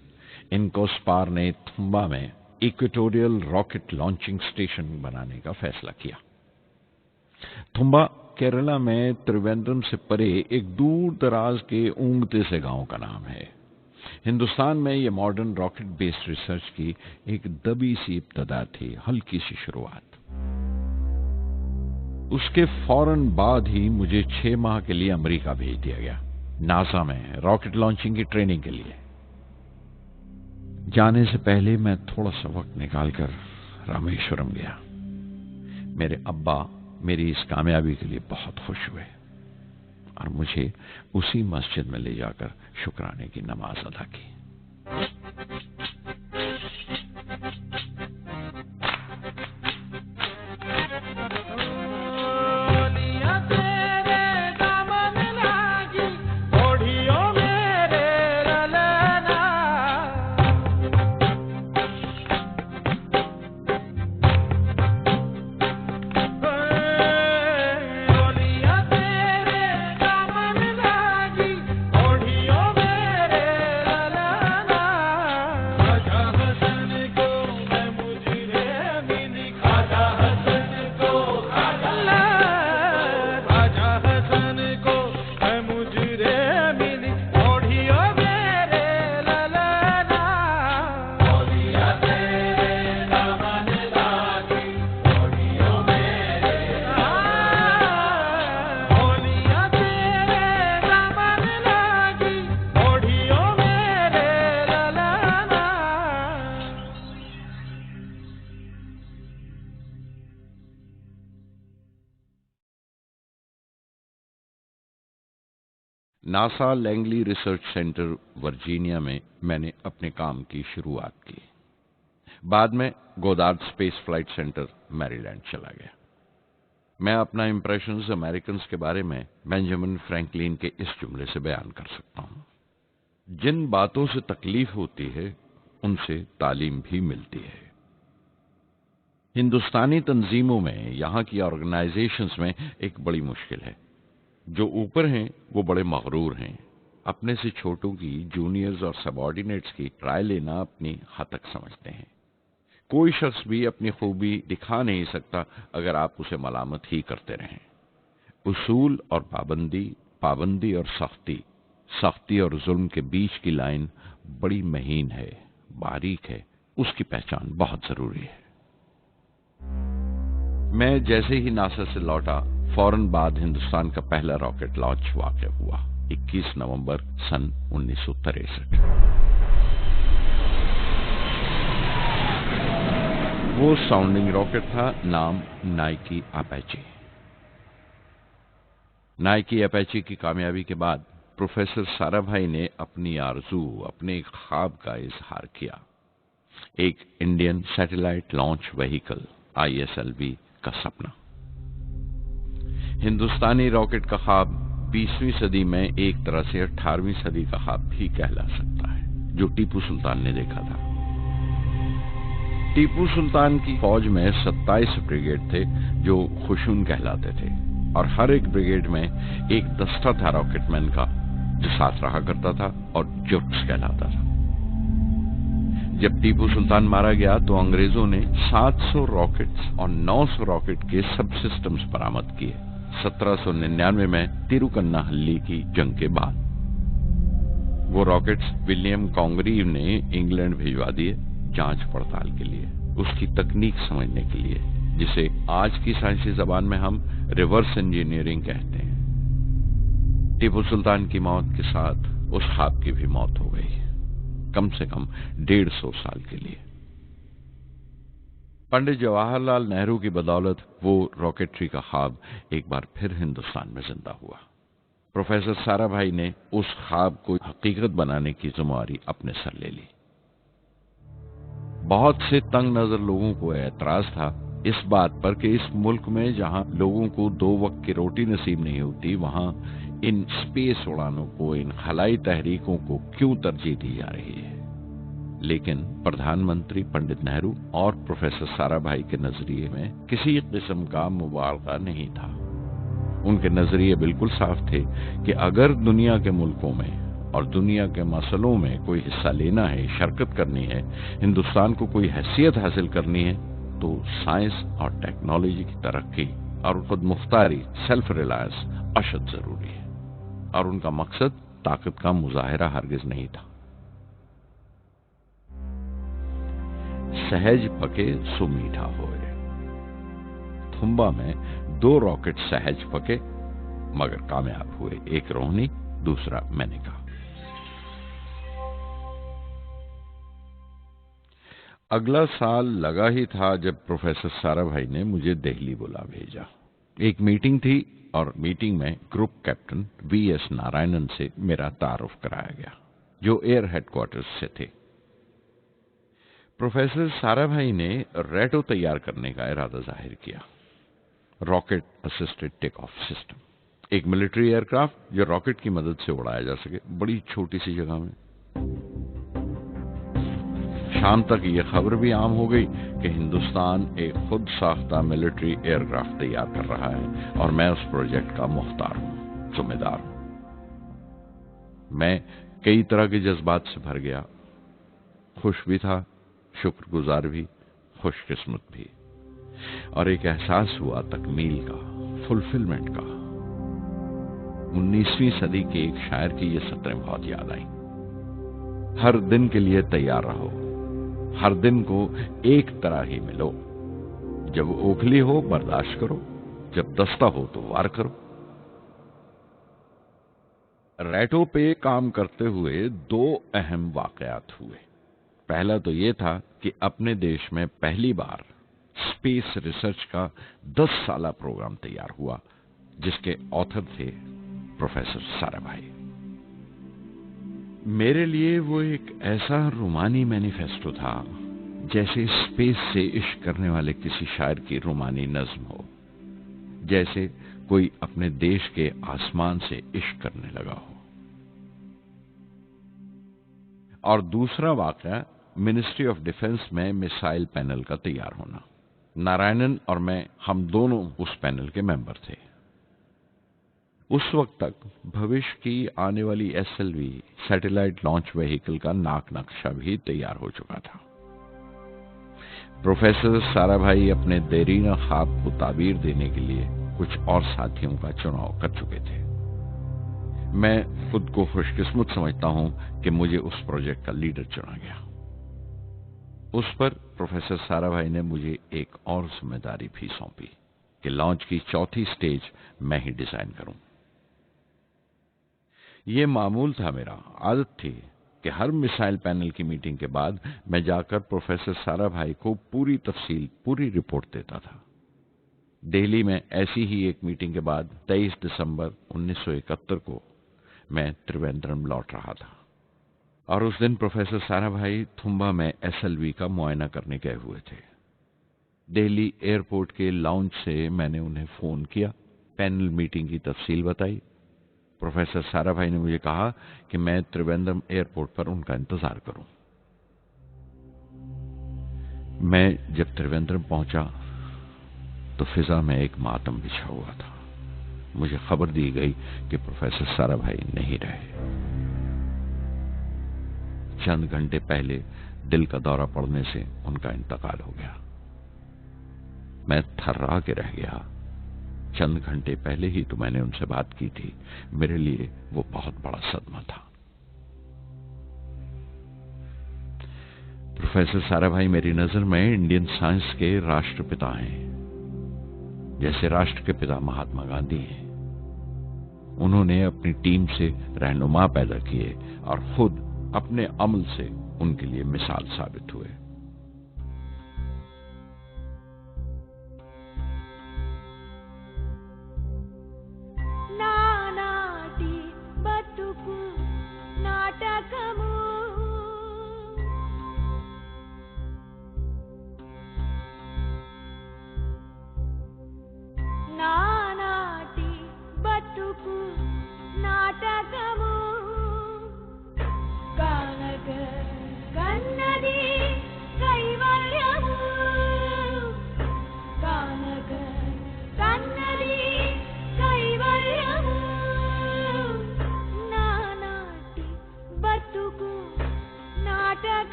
इनकोस्पार ने थुम्बा में इक्वेटोरियल रॉकेट लॉन्चिंग स्टेशन बनाने का फैसला किया। थुम्बा केरला में त्रिवेंद्रम से परे एक दूर दराज के ऊंगते से गांव का नाम है। हिंदुस्तान में यह मॉडर्न रॉकेट बेस्ड रिसर्च की एक दबी सी इब्तदा थी, हल्की सी शुरुआत। उसके फौरन बाद ही मुझे 6 माह के लिए अमेरिका भेज दिया गया, नासा में रॉकेट लॉन्चिंग की ट्रेनिंग के लिए। जाने से पहले मैं थोड़ा सा वक्त निकालकर रामेश्वरम गया। मेरे अब्बा मेरी इस कामयाबी के लिए बहुत खुश हुए और मुझे उसी मस्जिद में ले जाकर शुक्राने की नमाज अदा की। NASA Langley research centre Virginia में मैंने अपने काम की शुरुआत की। बाद में Goddard space flight centre Maryland चला गया। मैं अपना इंप्रेशंस अमेरिकन्स के बारे में बेंजामिन फ्रैंकलिन के इस जुमले से बयान कर सकता हूं, जिन बातों से तकलीफ होती है उनसे तालीम भी मिलती है। हिंदुस्तानी तंजीमों में, यहां की ऑर्गेनाइजेशंस में एक बड़ी मुश्किल है। जो ऊपर हैं वो बड़े मगरूर हैं। अपने से छोटों की, जूनियर्स और सबऑर्डिनेट्स की राय लेना अपनी हतक समझते हैं। कोई शख्स भी अपनी खूबी दिखा नहीं सकता अगर आप उसे मलामत ही करते रहें। उसूल और पाबंदी, पाबंदी और सख्ती, सख्ती और जुल्म के बीच की लाइन बड़ी महीन है, बारीक है। उसकी पहचान बहुत जरूरी है। मैं जैसे ही नासा से लौटा, फौरन बाद हिंदुस्तान का पहला रॉकेट लॉन्च वाक़या हुआ, 21 नवंबर सन 1963। वो साउंडिंग रॉकेट था, नाम नाइकी अपेचे। नाइकी अपेचे की कामयाबी के बाद प्रोफेसर साराभाई ने अपनी आरज़ू, अपने ख्वाब का इजहार किया। एक Indian satellite launch vehicle ISLV का सपना। हिंदुस्तानी रॉकेट का ख्वाब 20वीं सदी में एक तरह से 18वीं सदी का ख्वाब भी कहला सकता है, जो टीपू सुल्तान ने देखा था। टीपू सुल्तान की फौज में 27 ब्रिगेड थे जो खुशून कहलाते थे, और हर एक ब्रिगेड में एक दस्ता था रॉकेटमैन का जो साथ रहा करता था और जुर्क्स कहलाता था। जब टीपू सुल्तान मारा गया तो अंग्रेजों ने 700 रॉकेट्स और 900 रॉकेट के सब सिस्टम्स बरामद किए 1799 में तिरुकन्नाहल्ली की जंग के बाद। वो रॉकेट्स विलियम कॉन्गरीव ने इंग्लैंड भिजवा दिए जांच पड़ताल के लिए, उसकी तकनीक समझने के लिए, जिसे आज की साइंसी जबान में हम रिवर्स इंजीनियरिंग कहते हैं। टीपू सुल्तान की मौत के साथ उस ख्वाब की भी मौत हो गई, कम से कम 150 साल के लिए। पंडित जवाहरलाल नेहरू की बदौलत वो रॉकेटरी का ख्वाब एक बार फिर हिंदुस्तान में जिंदा हुआ। प्रोफेसर साराभाई ने उस ख्वाब को हकीकत बनाने की जिम्मेदारी अपने सर ले ली। बहुत से तंग नजर लोगों को एतराज था इस बात पर कि इस मुल्क में जहां लोगों को 2 वक्त की रोटी नसीब नहीं होती, वहां इन स्पेस उड़ानों को, इन खलाई तहरीकों को क्यों तरजीह दी जा रही है। लेकिन प्रधानमंत्री पंडित नेहरू और प्रोफेसर साराभाई के नजरिए में किसी किस्म का मुबालगा नहीं था। उनके नजरिए बिल्कुल साफ थे कि अगर दुनिया के मुल्कों में और दुनिया के मसलों में कोई हिस्सा लेना है, शिरकत करनी है, हिंदुस्तान को कोई हैसियत हासिल करनी है, तो साइंस और टेक्नोलॉजी की तरक्की और खुद मुख्तारी, सेल्फ रिलायंस अशद जरूरी है। और उनका मकसद ताकत का मुजाहिरा हरगिज नहीं था। सहज पके सो मीठा होए। थुम्बा में 2 रॉकेट सहज पके मगर कामयाब हुए, एक रोहनी, दूसरा मेनका। अगला साल लगा ही था जब प्रोफेसर साराभाई ने मुझे दिल्ली बुला भेजा। एक मीटिंग थी और मीटिंग में ग्रुप कैप्टन वीएस नारायणन से मेरा तारुफ कराया गया, जो एयर हेडक्वार्टर्स से थे। प्रोफेसर साराभाई ने रेटो तैयार करने का इरादा जाहिर किया, rocket assisted take off system, एक मिलिट्री एयरक्राफ्ट जो रॉकेट की मदद से उड़ाया जा सके, बड़ी छोटी सी जगह में। शाम तक यह खबर भी आम हो गई कि हिंदुस्तान एक खुद साख्ता मिलिट्री एयरक्राफ्ट तैयार कर रहा है और मैं उस प्रोजेक्ट का मुख्तार हूं, जिम्मेदार हूं। मैं कई तरह के जज्बात से भर गया, खुश भी था, शुक्रगुजार भी, खुशकिस्मत भी, और एक एहसास हुआ तकमील का, फुलफिलमेंट का। 19वीं सदी के एक शायर की ये सतरें बहुत याद आई। हर दिन के लिए तैयार रहो, हर दिन को एक तरह ही मिलो, जब ओखली हो बर्दाश्त करो, जब दस्ता हो तो वार करो। रेटो पे काम करते हुए 2 अहम वाकयात हुए। पहला तो यह था कि अपने देश में पहली बार स्पेस रिसर्च का 10 साला प्रोग्राम तैयार हुआ, जिसके ऑथर थे प्रोफेसर साराभाई। मेरे लिए वो एक ऐसा रूमानी मैनिफेस्टो था जैसे स्पेस से इश्क करने वाले किसी शायर की रूमानी नज्म हो, जैसे कोई अपने देश के आसमान से इश्क करने लगा हो। और दूसरा वाकया मिनिस्ट्री ऑफ डिफेंस में मिसाइल पैनल का तैयार होना। नारायणन और मैं, हम दोनों उस पैनल के मेंबर थे। उस वक्त तक भविष्य की आने वाली एसएलवी सैटेलाइट लॉन्च व्हीकल का नाक नक्शा भी तैयार हो चुका था। प्रोफेसर साराभाई अपने देरीना ख्वाब को ताबीर देने के लिए कुछ और साथियों का चुनाव कर चुके थे। मैं खुद को खुशकिस्मत समझता हूं कि मुझे उस प्रोजेक्ट का लीडर चुना गया। उस पर प्रोफेसर साराभाई ने मुझे एक और जिम्मेदारी भी सौंपी कि लॉन्च की 4थी स्टेज मैं ही डिजाइन करूं। यह मामूल था, मेरा आदत थी कि हर मिसाइल पैनल की मीटिंग के बाद मैं जाकर प्रोफेसर साराभाई को पूरी तफसील, पूरी रिपोर्ट देता था। दिल्ली में ऐसी ही एक मीटिंग के बाद 23 दिसंबर 1971 को मैं त्रिवेंद्रम लौट रहा था और उस दिन प्रोफेसर साराभाई थुम्बा में एसएलवी का मुआयना करने गए हुए थे। दिल्ली एयरपोर्ट के लाउंज से मैंने उन्हें फोन किया, पैनल मीटिंग की तफसील बताई। प्रोफेसर साराभाई ने मुझे कहा कि मैं त्रिवेंद्रम एयरपोर्ट पर उनका इंतजार करूं। मैं जब त्रिवेंद्रम पहुंचा तो फिजा में एक मातम बिछा हुआ था। मुझे खबर दी गई कि प्रोफेसर साराभाई नहीं रहे। चंद घंटे पहले दिल का दौरा पड़ने से उनका इंतकाल हो गया। मैं थर्रा के रह गया। चंद घंटे पहले ही तो मैंने उनसे बात की थी। मेरे लिए वो बहुत बड़ा सदमा था। प्रोफेसर साराभाई मेरी नजर में इंडियन साइंस के राष्ट्रपिता हैं, जैसे राष्ट्र के पिता महात्मा गांधी हैं। उन्होंने अपनी टीम से रहनुमा पैदा किए और खुद अपने अमल से उनके लिए मिसाल साबित हुए।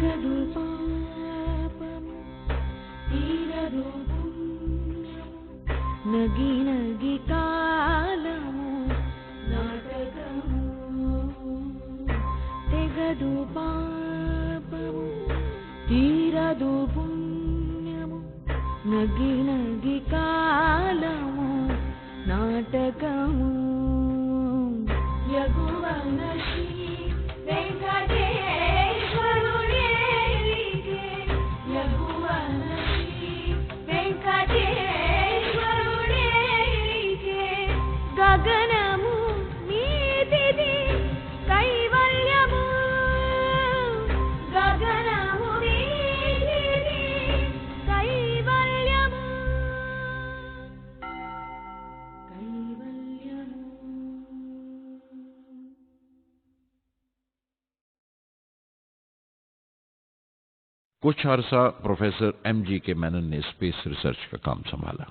తెగదు పాపము తీరదు పుణ్యము నగి నగి కాలము నాటకము తెగదు పాపము తీరదు పుణ్యము నగి నగి కాలము నాటకము యగువన శ్రీ వెంకటేశ్వరుడేలికే యగువన శ్రీ వెంకటేశ్వరుడేలికే గగనము నీతిది కైవల్యము గగనము నీతిది కైవల్యము కైవల్యము कुछ अरसा प्रोफेसर एमजी के मेनन ने स्पेस रिसर्च का काम संभाला।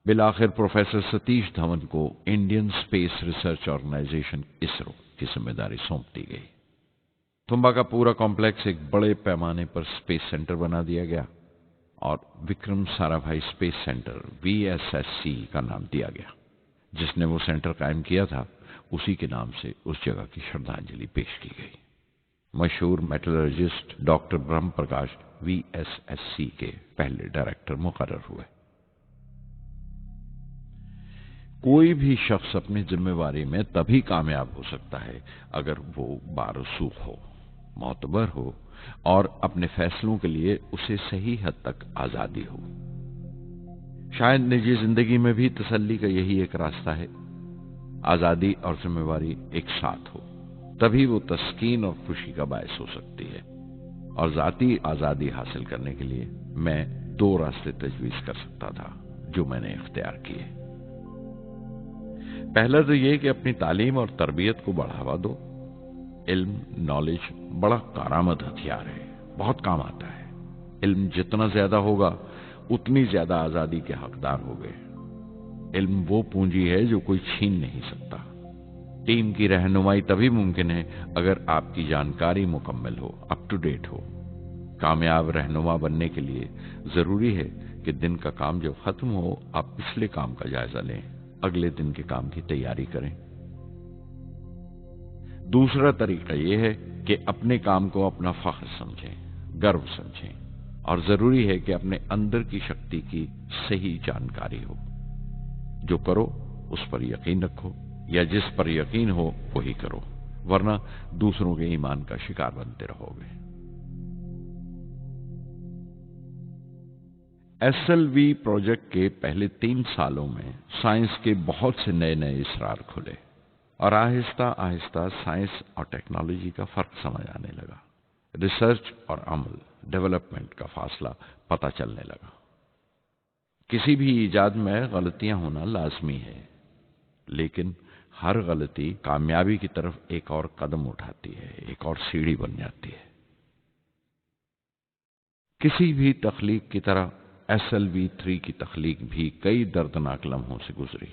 बिलाखिर प्रोफेसर सतीश धवन को Indian space research organisation ISRO की जिम्मेदारी सौंप दी गई। तुम्बा का पूरा कॉम्प्लेक्स एक बड़े पैमाने पर स्पेस सेंटर बना दिया गया और Vikram Sarabhai space centre VSSC का नाम दिया गया। जिसने वो सेंटर कायम किया था उसी के नाम से उस जगह की श्रद्धांजलि पेश की गई। मशहूर मेटलर्जिस्ट डॉक्टर ब्रह्म प्रकाश VSSC के पहले डायरेक्टर मुकर्रर हुए। कोई भी शख्स अपनी जिम्मेवारी में तभी कामयाब हो सकता है अगर वो बारसूख हो, मोतबर हो और अपने फैसलों के लिए उसे सही हद तक आजादी हो। शायद निजी जिंदगी में भी तसल्ली का यही एक रास्ता है, आजादी और जिम्मेवारी एक साथ हो, तभी वो तस्कीन और खुशी का बायस हो सकती है। और जाती आजादी हासिल करने के लिए मैं 2 रास्ते तजवीज कर सकता था जो मैंने इख्तियार किए। पहला तो ये कि अपनी तालीम और तरबियत को बढ़ावा दो। इल्म, नॉलेज बड़ा कारामद हथियार है, बहुत काम आता है। इल्म जितना ज्यादा होगा उतनी ज्यादा आजादी के हकदार होगे। इल्म वो पूंजी है जो कोई छीन नहीं सकता। टीम की रहनुमाई तभी मुमकिन है अगर आपकी जानकारी मुकम्मल हो, अप टू डेट हो। कामयाब रहनुमा बनने के लिए जरूरी है कि दिन का काम जब खत्म हो आप पिछले काम का जायजा लें, अगले दिन के काम की तैयारी करें। दूसरा तरीका यह है कि अपने काम को अपना फख्र समझें, गर्व समझें और जरूरी है कि अपने अंदर की शक्ति की सही जानकारी हो। जो करो उस पर यकीन रखो या जिस पर यकीन हो वही करो, वरना दूसरों के ईमान का शिकार बनते रहोगे। SLV प्रोजेक्ट के पहले 3 सालों में साइंस के बहुत से नए नए इसरार खुले और आहिस्ता आहिस्ता साइंस और टेक्नोलॉजी का फर्क समझ आने लगा। रिसर्च और अमल, डेवलपमेंट का फासला पता चलने लगा। किसी भी इजाद में गलतियां होना लाजमी है, लेकिन हर गलती कामयाबी की तरफ एक और कदम उठाती है, एक और सीढ़ी बन जाती है। किसी भी तख्लीक की तरह SLV-3 की तख्लीक भी कई दर्दनाक लम्हों से गुजरी।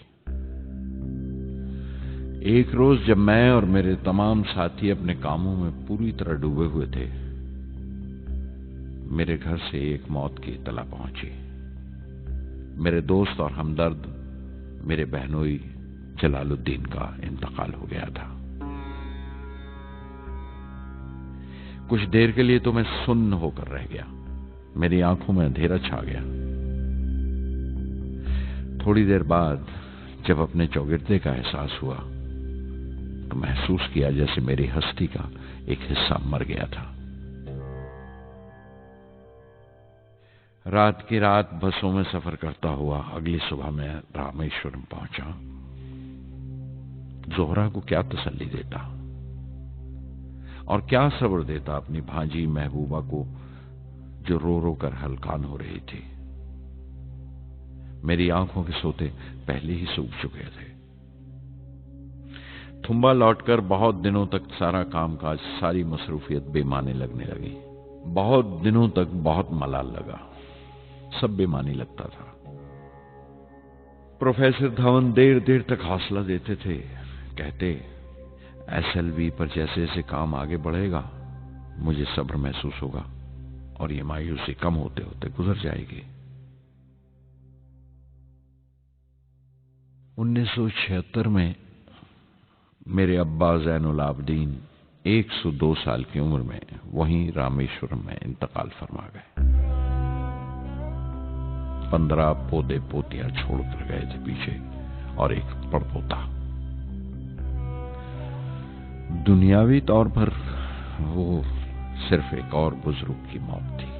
एक रोज जब मैं और मेरे तमाम साथी अपने कामों में पूरी तरह डूबे हुए थे, मेरे घर से एक मौत की इत्तला पहुंची। मेरे दोस्त और हमदर्द मेरे बहनोई जलालुद्दीन का इंतकाल हो गया था। कुछ देर के लिए तो मैं सुन्न होकर रह गया, मेरी आंखों में अंधेरा छा गया। थोड़ी देर बाद जब अपने चौगिर्दे का एहसास हुआ तो महसूस किया जैसे मेरी हस्ती का एक हिस्सा मर गया था। रात की रात बसों में सफर करता हुआ अगली सुबह मैं रामेश्वरम पहुंचा। जोहरा को क्या तसल्ली देता और क्या सब्र देता अपनी भांजी महबूबा को जो रो रो कर हलकान हो रही थी। मेरी आंखों के सोते पहले ही सूख चुके थे। थुम्बा लौटकर बहुत दिनों तक सारा कामकाज, सारी मसरूफियत बेमानी लगने लगी। बहुत दिनों तक बहुत मलाल लगा, सब बेमानी लगता था। प्रोफेसर धवन देर देर तक हौसला देते थे, कहते SLV पर जैसे जैसे काम आगे बढ़ेगा मुझे सब्र महसूस होगा और ये मायूसी कम होते होते गुजर जाएगी। 1976 में मेरे अब्बा ज़ैनुल आबदीन 102 साल की उम्र में वहीं रामेश्वरम में इंतकाल फरमा गए। 15 पोते पोतियां छोड़कर गए थे पीछे और एक पड़पोता। दुनियावी तौर पर वो सिर्फ एक और बुजुर्ग की मौत थी।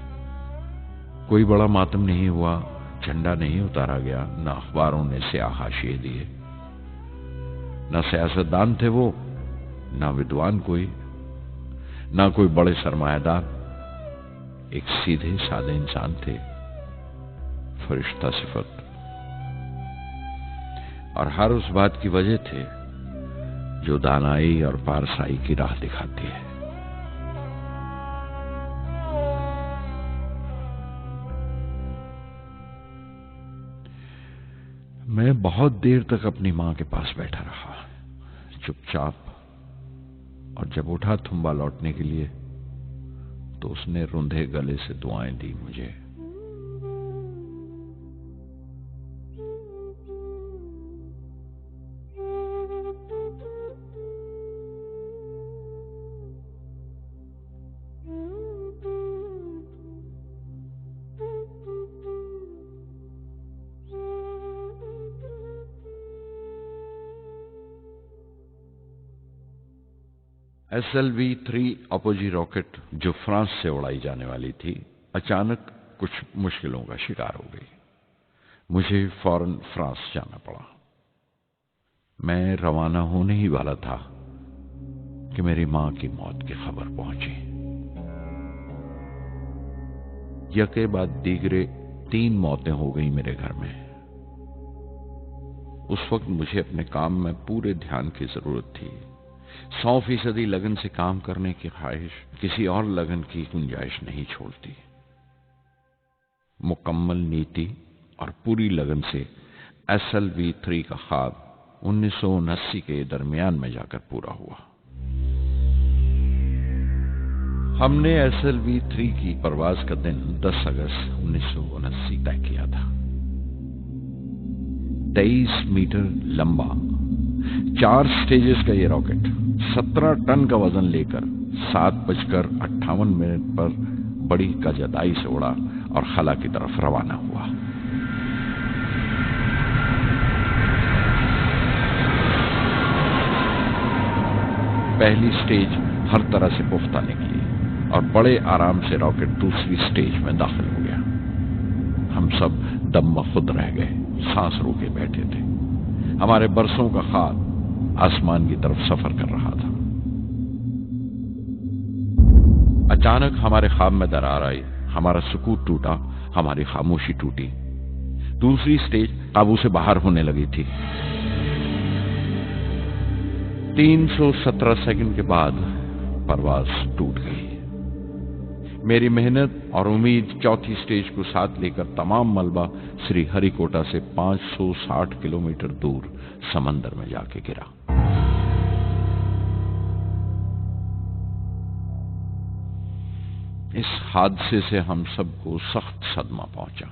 कोई बड़ा मातम नहीं हुआ, झंडा नहीं उतारा गया, न अखबारों ने स्याह हाशिए दिए, न सियासतदान थे वो, न विद्वान कोई, न कोई बड़े सरमायादार। एक सीधे सादे इंसान थे, फरिश्ता सिफत। और हर उस बात की वजह थे जो दानाई और पारसाई की राह दिखाती है। मैं बहुत देर तक अपनी मां के पास बैठा रहा, चुपचाप। और जब उठा थुम्बा लौटने के लिए तो उसने रुंधे गले से दुआएं दी मुझे। SLV-3 अपोजी रॉकेट जो फ्रांस से उड़ाई जाने वाली थी, अचानक कुछ मुश्किलों का शिकार हो गई। मुझे फौरन फ्रांस जाना पड़ा। मैं रवाना होने ही वाला था कि मेरी मां की मौत की खबर पहुंची। यके बाद दीगरे 3 मौतें हो गई मेरे घर में। उस वक्त मुझे अपने काम में पूरे ध्यान की जरूरत थी। 100% लगन से काम करने की ख्वाहिश किसी और लगन की गुंजाइश नहीं छोड़ती। मुकम्मल नीति और पूरी लगन से SLV-3 का ख्वाब 1979 के दरमियान में जाकर पूरा हुआ। हमने SLV-3 की परवाज का दिन 10 अगस्त 1979 तय किया था। 23 मीटर लंबा 4 स्टेजेस का ये रॉकेट 17 टन का वजन लेकर 7:58 पर बड़ी कजदाई से उड़ा और खला की तरफ रवाना हुआ। पहली स्टेज हर तरह से पुख्ता निकली और बड़े आराम से रॉकेट दूसरी स्टेज में दाखिल हो गया। हम सब दम खुद रह गए, सांस रोके बैठे थे। हमारे बरसों का ख्वाब आसमान की तरफ सफर कर रहा था। अचानक हमारे ख्वाब में दरार आई, हमारा सुकूत टूटा, हमारी खामोशी टूटी। दूसरी स्टेज काबू से बाहर होने लगी थी। 317 सेकंड के बाद परवाज टूट गई। मेरी मेहनत और उम्मीद चौथी स्टेज को साथ लेकर तमाम मलबा श्रीहरिकोटा से 560 किलोमीटर दूर समंदर में जाके गिरा। इस हादसे से हम सबको सख्त सदमा पहुंचा।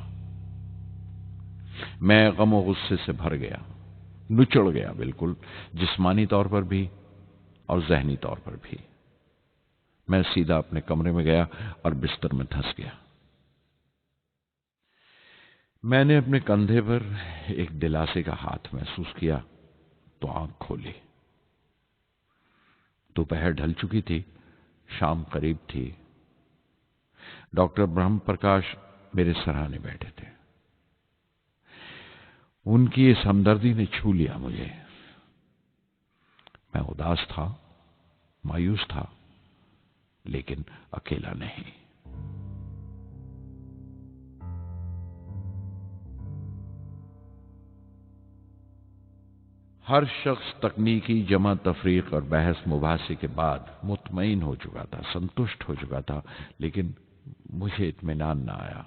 मैं गम और गुस्से से भर गया, नुचड़ गया, बिल्कुल जिस्मानी तौर पर भी और जहनी तौर पर भी। मैं सीधा अपने कमरे में गया और बिस्तर में धंस गया। मैंने अपने कंधे पर एक दिलासे का हाथ महसूस किया तो आंख खोली। दोपहर ढल चुकी थी, शाम करीब थी। डॉक्टर ब्रह्म प्रकाश मेरे सराहने बैठे थे। उनकी इस हमदर्दी ने छू लिया मुझे। मैं उदास था, मायूस था, लेकिन अकेला नहीं। हर शख्स तकनीकी जमा तफरीक और बहस मुबासे के बाद मुतमईन हो चुका था, संतुष्ट हो चुका था, लेकिन मुझे इत्मीनान न आया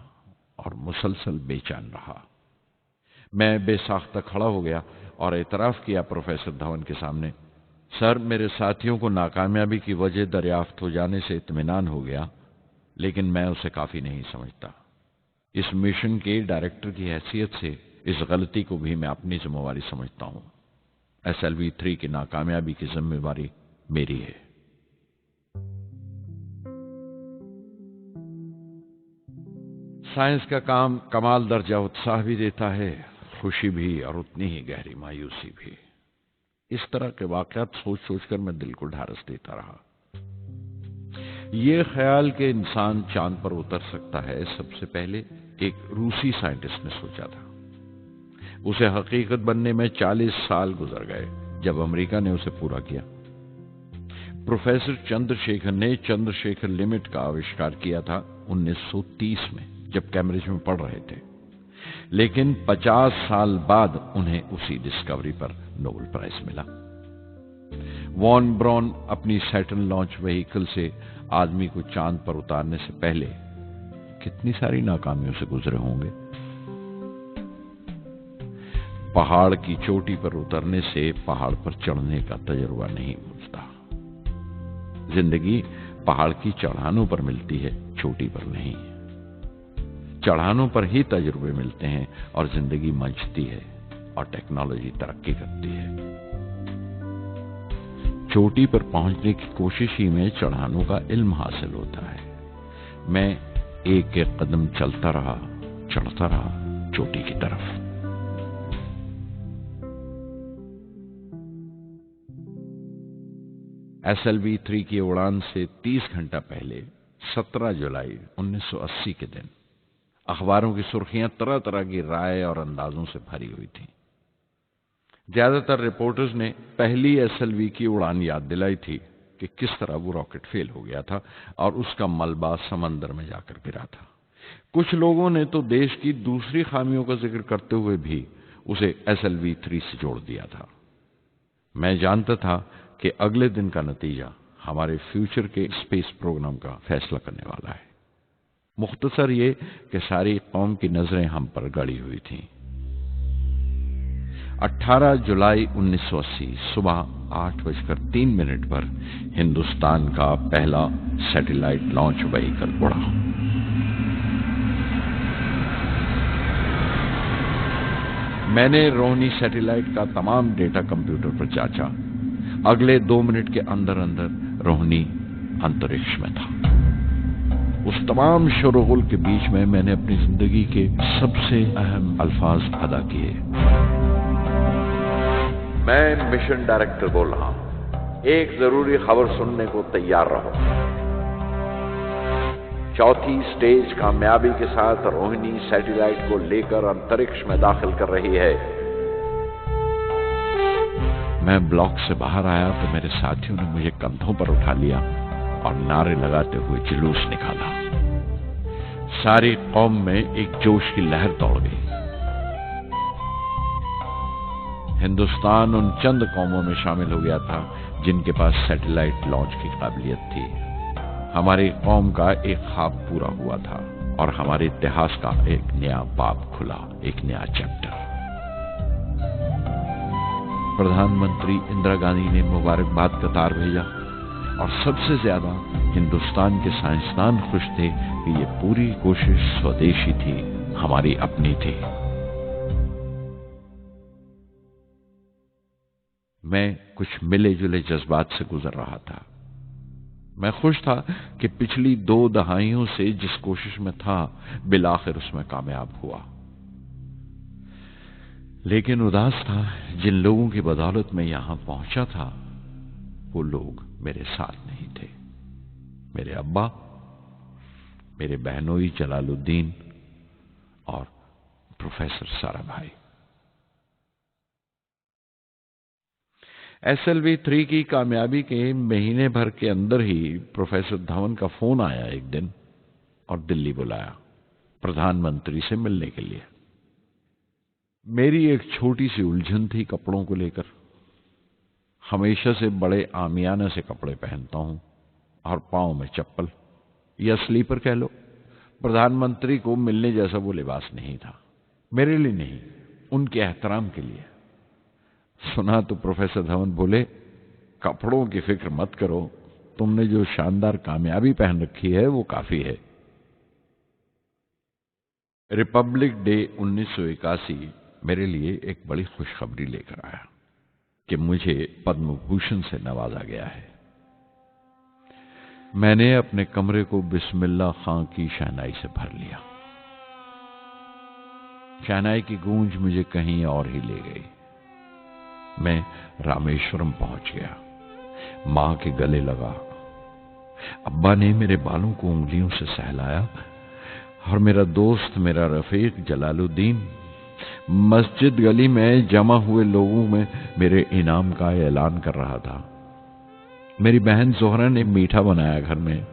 और मुसलसल बेचैन रहा। मैं बेसाख्ता खड़ा हो गया और एतराफ किया प्रोफेसर धवन के सामने सर, मेरे साथियों को नाकामयाबी की वजह दरियाफ्त हो जाने से इत्मीनान हो गया, लेकिन मैं उसे काफी नहीं समझता। इस मिशन के डायरेक्टर की हैसियत से इस गलती को भी मैं अपनी जिम्मेवारी समझता हूं। SLV-3 की नाकामयाबी की जिम्मेवारी मेरी है। साइंस का काम कमाल दर्जा उत्साह भी देता है, खुशी भी और उतनी ही गहरी मायूसी भी। इस तरह के वाकयात सोच सोचकर मैं दिल को ढारस देता रहा। ये ख्याल कि इंसान चांद पर उतर सकता है, सबसे पहले एक रूसी साइंटिस्ट ने सोचा था। उसे हकीकत बनने में 40 साल गुजर गए जब अमेरिका ने उसे पूरा किया। प्रोफेसर चंद्रशेखर ने चंद्रशेखर लिमिट का आविष्कार किया था 1930 में, जब कैम्ब्रिज में पढ़ रहे थे। लेकिन 50 साल बाद उन्हें उसी डिस्कवरी पर नोबेल प्राइज मिला। वॉन ब्राउन अपनी सैटर्न लॉन्च व्हीकल से आदमी को चांद पर उतारने से पहले कितनी सारी नाकामियों से गुजरे होंगे। पहाड़ की चोटी पर उतरने से पहाड़ पर चढ़ने का तजुर्बा नहीं मिलता। जिंदगी पहाड़ की चढ़ानों पर मिलती है, चोटी पर नहीं। चढ़ानों पर ही तजुर्बे मिलते हैं और जिंदगी मंचती है और टेक्नोलॉजी तरक्की करती है। चोटी पर पहुंचने की कोशिश ही में चढ़ानों का इल्म हासिल होता है। मैं एक एक कदम चलता रहा, चढ़ता रहा चोटी की तरफ। SLV-3 की उड़ान से 30 घंटा पहले 17 जुलाई 1980 के दिन अखबारों की सुर्खियां तरह तरह की राय और अंदाजों से भरी हुई थी। ज्यादातर रिपोर्टर्स ने पहली SLV की उड़ान याद दिलाई थी कि किस तरह वो रॉकेट फेल हो गया था और उसका मलबा समंदर में जाकर गिरा था। कुछ लोगों ने तो देश की दूसरी खामियों का जिक्र करते हुए भी उसे SLV-3 से जोड़ दिया था। मैं जानता था कि अगले दिन का नतीजा हमारे फ्यूचर के स्पेस प्रोग्राम का फैसला करने वाला है। मुख्तसर ये कि सारी कौम की नजरें हम पर गड़ी हुई थीं। 18 जुलाई 1980 सुबह 8:03 पर हिंदुस्तान का पहला सैटेलाइट लॉन्च व्हीकल उड़ा। मैंने रोहिणी सैटेलाइट का तमाम डेटा कंप्यूटर पर जांचा। अगले 2 मिनट के अंदर अंदर रोहिणी अंतरिक्ष में था। उस तमाम शोरगुल के बीच में मैंने अपनी जिंदगी के सबसे अहम अल्फाज अदा किए। मैं मिशन डायरेक्टर बोल रहा हूं, एक जरूरी खबर सुनने को तैयार रहो। चौथी स्टेज कामयाबी के साथ रोहिणी सैटेलाइट को लेकर अंतरिक्ष में दाखिल कर रही है। मैं ब्लॉक से बाहर आया तो मेरे साथियों ने मुझे कंधों पर उठा लिया और नारे लगाते हुए जुलूस निकाला। सारी कौम में एक जोश की लहर दौड़ गई। हिंदुस्तान उन चंद कौमों में शामिल हो गया था जिनके पास सैटेलाइट लॉन्च की काबिलियत थी। हमारी कौम का एक ख्वाब पूरा हुआ था और हमारे इतिहास का एक नया बाब खुला, एक नया चैप्टर। प्रधानमंत्री इंदिरा गांधी ने मुबारकबाद का तार भेजा और सबसे ज्यादा हिंदुस्तान के साइंसदान खुश थे कि ये पूरी कोशिश स्वदेशी थी, हमारी अपनी थी। मैं कुछ मिले जुले जज्बात से गुजर रहा था। मैं खुश था कि पिछली 2 दहाइयों से जिस कोशिश में था बिलाखिर उसमें कामयाब हुआ। लेकिन उदास था जिन लोगों की बदौलत में यहां पहुंचा था वो लोग मेरे साथ नहीं थे। मेरे अब्बा, मेरे बहनोई जलालुद्दीन और प्रोफेसर साराभाई। SLV-3 की कामयाबी के महीने भर के अंदर ही प्रोफेसर धवन का फोन आया एक दिन और दिल्ली बुलाया प्रधानमंत्री से मिलने के लिए। मेरी एक छोटी सी उलझन थी कपड़ों को लेकर। हमेशा से बड़े आमियाना से कपड़े पहनता हूं और पांव में चप्पल या स्लीपर कह लो। प्रधानमंत्री को मिलने जैसा वो लिबास नहीं था, मेरे लिए नहीं, उनके एहतराम के लिए। सुना तो प्रोफेसर धवन बोले, कपड़ों की फिक्र मत करो, तुमने जो शानदार कामयाबी पहन रखी है वो काफी है। रिपब्लिक डे 1981 मेरे लिए एक बड़ी खुशखबरी लेकर आया कि मुझे पद्म भूषण से नवाजा गया है। मैंने अपने कमरे को बिस्मिल्लाह खां की शहनाई से भर लिया। शहनाई की गूंज मुझे कहीं और ही ले गई। मैं रामेश्वरम पहुंच गया, मां के गले लगा। अब्बा ने मेरे बालों को उंगलियों से सहलाया और मेरा दोस्त, मेरा रफीक जलालुद्दीन मस्जिद गली में जमा हुए लोगों में मेरे इनाम का ऐलान कर रहा था। मेरी बहन जोहरा ने मीठा बनाया घर में।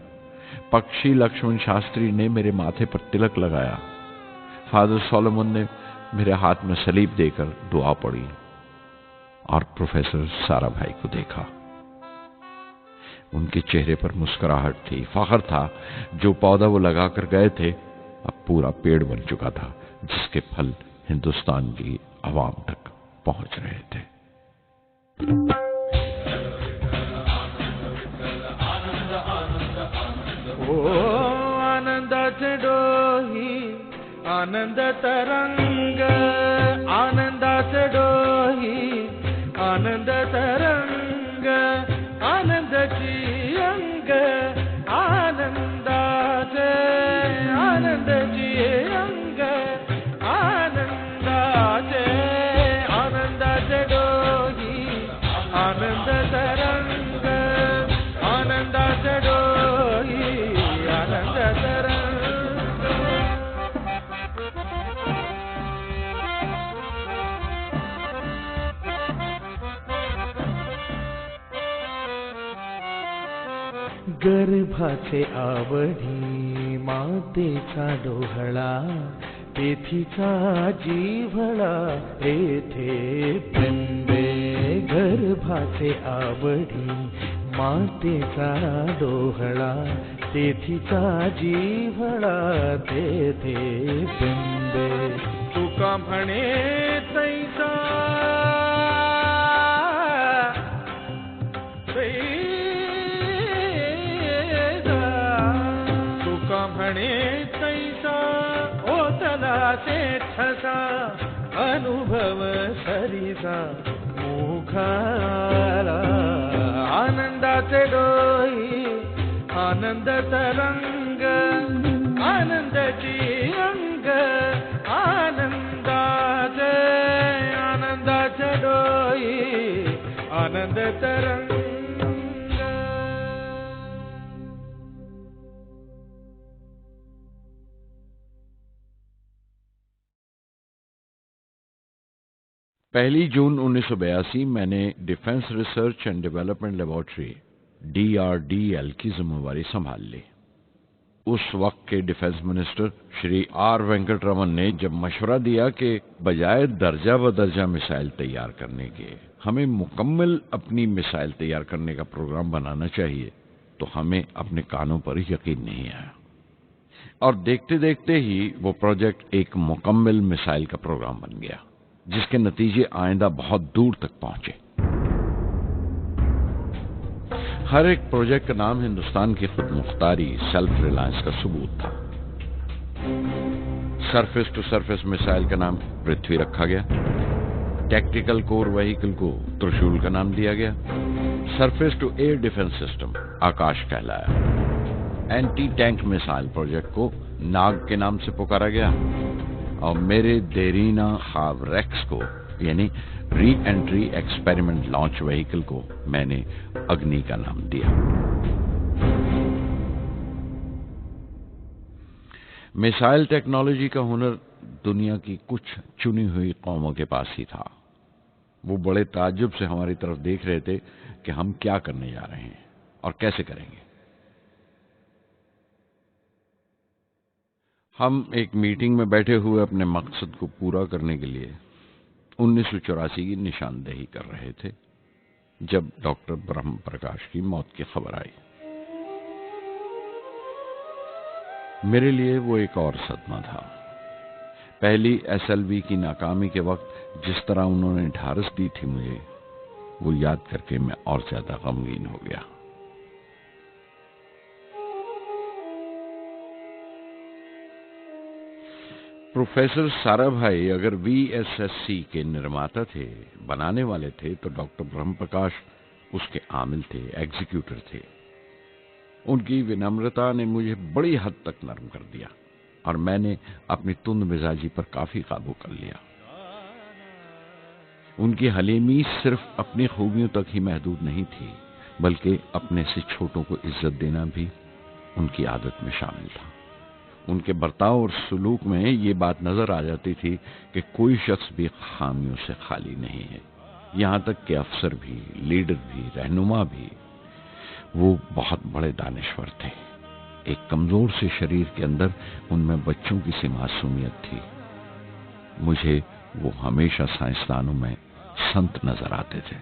पक्षी लक्ष्मण शास्त्री ने मेरे माथे पर तिलक लगाया। फादर सोलोमन ने मेरे हाथ में सलीब देकर दुआ पढ़ी और प्रोफेसर सारा भाई को देखा। उनके चेहरे पर मुस्कुराहट थी, फख्र था। जो पौधा वो लगाकर गए थे अब पूरा पेड़ बन चुका था, जिसके फल हिंदुस्तान की आवाम तक पहुंच रहे थे। ओ आनंदाचे डोही आनंद तरंग, आनंदाचे डोही आनंद तरंग, आनंदाची अंग, आनंदाचे आनंदाची अंग, आनंदाचे आनंदाचे डोही आनंद तरंग, आनंदाचे डोही आनंद तरंग। गर्भाचे आवडी मातेचा डोहळा, तेथीचा जिव्हाळा येथे बिंबे। गर्भाचे आवडी मातेचा डोहळा, तेथीचा जिव्हाळा तेथे बिंबे। तुका म्हणे तैसा म्हणे तैसा ओतला से ठसा, अनुभव सरीसा मुखाला। आनंदाचे डोही आनंद तरंग, आनंदाची अंग, आनंदाचे आनंदाचे डोही आनंद तरंग। पहली जून 1982 मैंने defence research and development laboratory DRDL की जिम्मेवारी संभाल ली। उस वक्त के defence minister Shri R Venkataraman ने जब मशवरा दिया कि बजाय दर्जा बदर्जा मिसाइल तैयार करने के हमें मुकम्मल अपनी मिसाइल तैयार करने का प्रोग्राम बनाना चाहिए, तो हमें अपने कानों पर यकीन नहीं आया और देखते देखते ही वो प्रोजेक्ट एक मुकम्मल मिसाइल का प्रोग्राम बन गया, जिसके नतीजे आइंदा बहुत दूर तक पहुंचे। हर एक प्रोजेक्ट का नाम हिंदुस्तान की खुद मुख्तारी, सेल्फ रिलायंस का सबूत था। सरफेस टू सरफेस मिसाइल का नाम पृथ्वी रखा गया। टैक्टिकल कोर व्हीकल को त्रिशूल का नाम दिया गया। Surface to air defence system Akash कहलाया। एंटी टैंक मिसाइल प्रोजेक्ट को नाग के नाम से पुकारा गया और मेरे देरीना ख्वाब रेक्स को यानी re entry experiment launch vehicle को मैंने अग्नि का नाम दिया। मिसाइल टेक्नोलॉजी का हुनर दुनिया की कुछ चुनी हुई कौमों के पास ही था। वो बड़े ताज्जुब से हमारी तरफ देख रहे थे कि हम क्या करने जा रहे हैं और कैसे करेंगे। हम एक मीटिंग में बैठे हुए अपने मकसद को पूरा करने के लिए 1984 की निशानदेही कर रहे थे जब डॉक्टर ब्रह्म प्रकाश की मौत की खबर आई। मेरे लिए वो एक और सदमा था। पहली SLV की नाकामी के वक्त जिस तरह उन्होंने ढारस दी थी मुझे, वो याद करके मैं और ज्यादा गमगीन हो गया। प्रोफेसर साराभाई अगर वीएसएससी के निर्माता थे, बनाने वाले थे, तो डॉक्टर ब्रह्मप्रकाश उसके आमिल थे, एग्जीक्यूटर थे। उनकी विनम्रता ने मुझे बड़ी हद तक नरम कर दिया और मैंने अपनी तुंद मिजाजी पर काफी काबू कर लिया। उनकी हलीमी सिर्फ अपनी खूबियों तक ही महदूद नहीं थी, बल्कि अपने से छोटों को इज्जत देना भी उनकी आदत में शामिल था। उनके बर्ताव और सुलूक में ये बात नजर आ जाती थी कि कोई शख्स भी खामियों से खाली नहीं है। यहां तक कि अफसर भी, लीडर भी, रहनुमा भी। वो बहुत बड़े दानिश्वर थे। एक कमजोर से शरीर के अंदर उनमें बच्चों की सी मासूमियत थी। मुझे वो हमेशा साइंसदानों में संत नजर आते थे।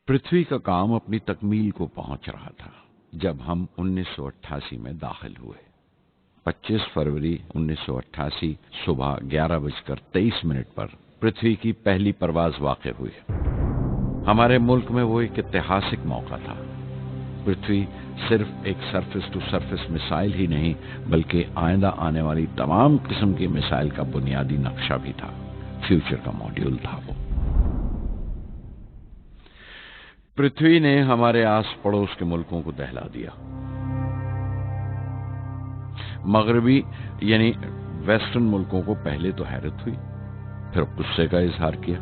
पृथ्वी का काम अपनी तकमील को पहुंच रहा था जब हम 1988 में दाखिल हुए। 25 फरवरी 1988 सुबह 11:23 पर पृथ्वी की पहली परवाज वाक़ हुई। हमारे मुल्क में वो एक ऐतिहासिक मौका था। पृथ्वी सिर्फ एक सरफेस टू सरफेस मिसाइल ही नहीं, बल्कि आइंदा आने वाली तमाम किस्म की मिसाइल का बुनियादी नक्शा भी था। फ्यूचर का मॉड्यूल था वो। पृथ्वी ने हमारे आस पड़ोस के मुल्कों को दहला दिया। मगरबी यानी वेस्टर्न मुल्कों को पहले तो हैरत हुई, फिर गुस्से का इजहार किया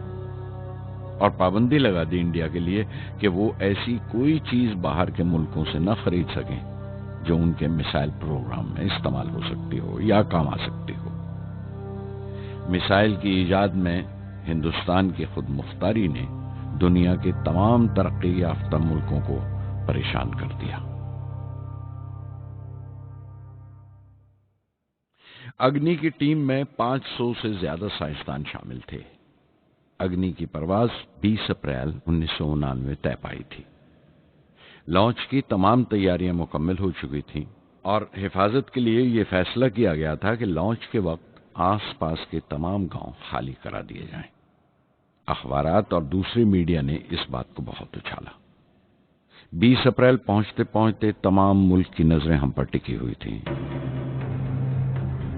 और पाबंदी लगा दी इंडिया के लिए कि वो ऐसी कोई चीज बाहर के मुल्कों से न खरीद सकें जो उनके मिसाइल प्रोग्राम में इस्तेमाल हो सकती हो या काम आ सकती हो। मिसाइल की ईजाद में हिंदुस्तान की खुद मुख्तारी ने दुनिया के तमाम तरक्की याफ्ता मुल्कों को परेशान कर दिया। अग्नि की टीम में 500 से ज्यादा साइंसदान शामिल थे। अग्नि की परवाज 20 अप्रैल 1999 तय पाई थी। लॉन्च की तमाम तैयारियां मुकम्मल हो चुकी थीं और हिफाजत के लिए यह फैसला किया गया था कि लॉन्च के वक्त आसपास के तमाम गांव खाली करा दिए जाएं। अखबारात और दूसरी मीडिया ने इस बात को बहुत उछाला। 20 अप्रैल पहुंचते पहुंचते तमाम मुल्क की नजरें हम पर टिकी हुई थीं।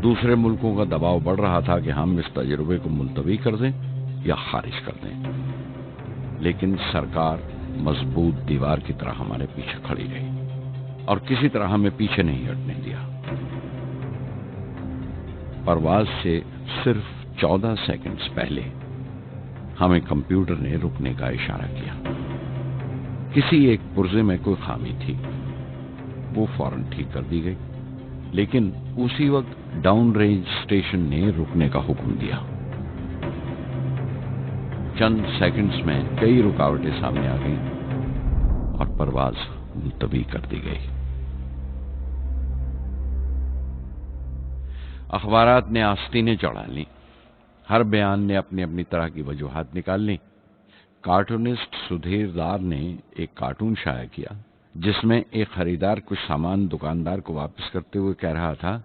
दूसरे मुल्कों का दबाव बढ़ रहा था कि हम इस तजुर्बे को मुलतवी कर दें या खारिज कर दें, लेकिन सरकार मजबूत दीवार की तरह हमारे पीछे खड़ी रही और किसी तरह हमें पीछे नहीं हटने दिया। परवाज से सिर्फ 14 सेकंड्स पहले हमें कंप्यूटर ने रुकने का इशारा किया। किसी एक पुर्जे में कोई खामी थी, वो फौरन ठीक कर दी गई, लेकिन उसी वक्त डाउन रेंज स्टेशन ने रुकने का हुक्म दिया। चंद सेकंड्स में कई रुकावटें सामने आ गईं और परवाज मुलतवी कर दी गई। अखबारात ने आस्तीनें चढ़ा ली। हर बयान ने अपनी अपनी तरह की वजूहात निकाल ली। कार्टूनिस्ट सुधीर दार ने एक कार्टून शाया किया जिसमें एक खरीदार कुछ सामान दुकानदार को वापस करते हुए कह रहा था,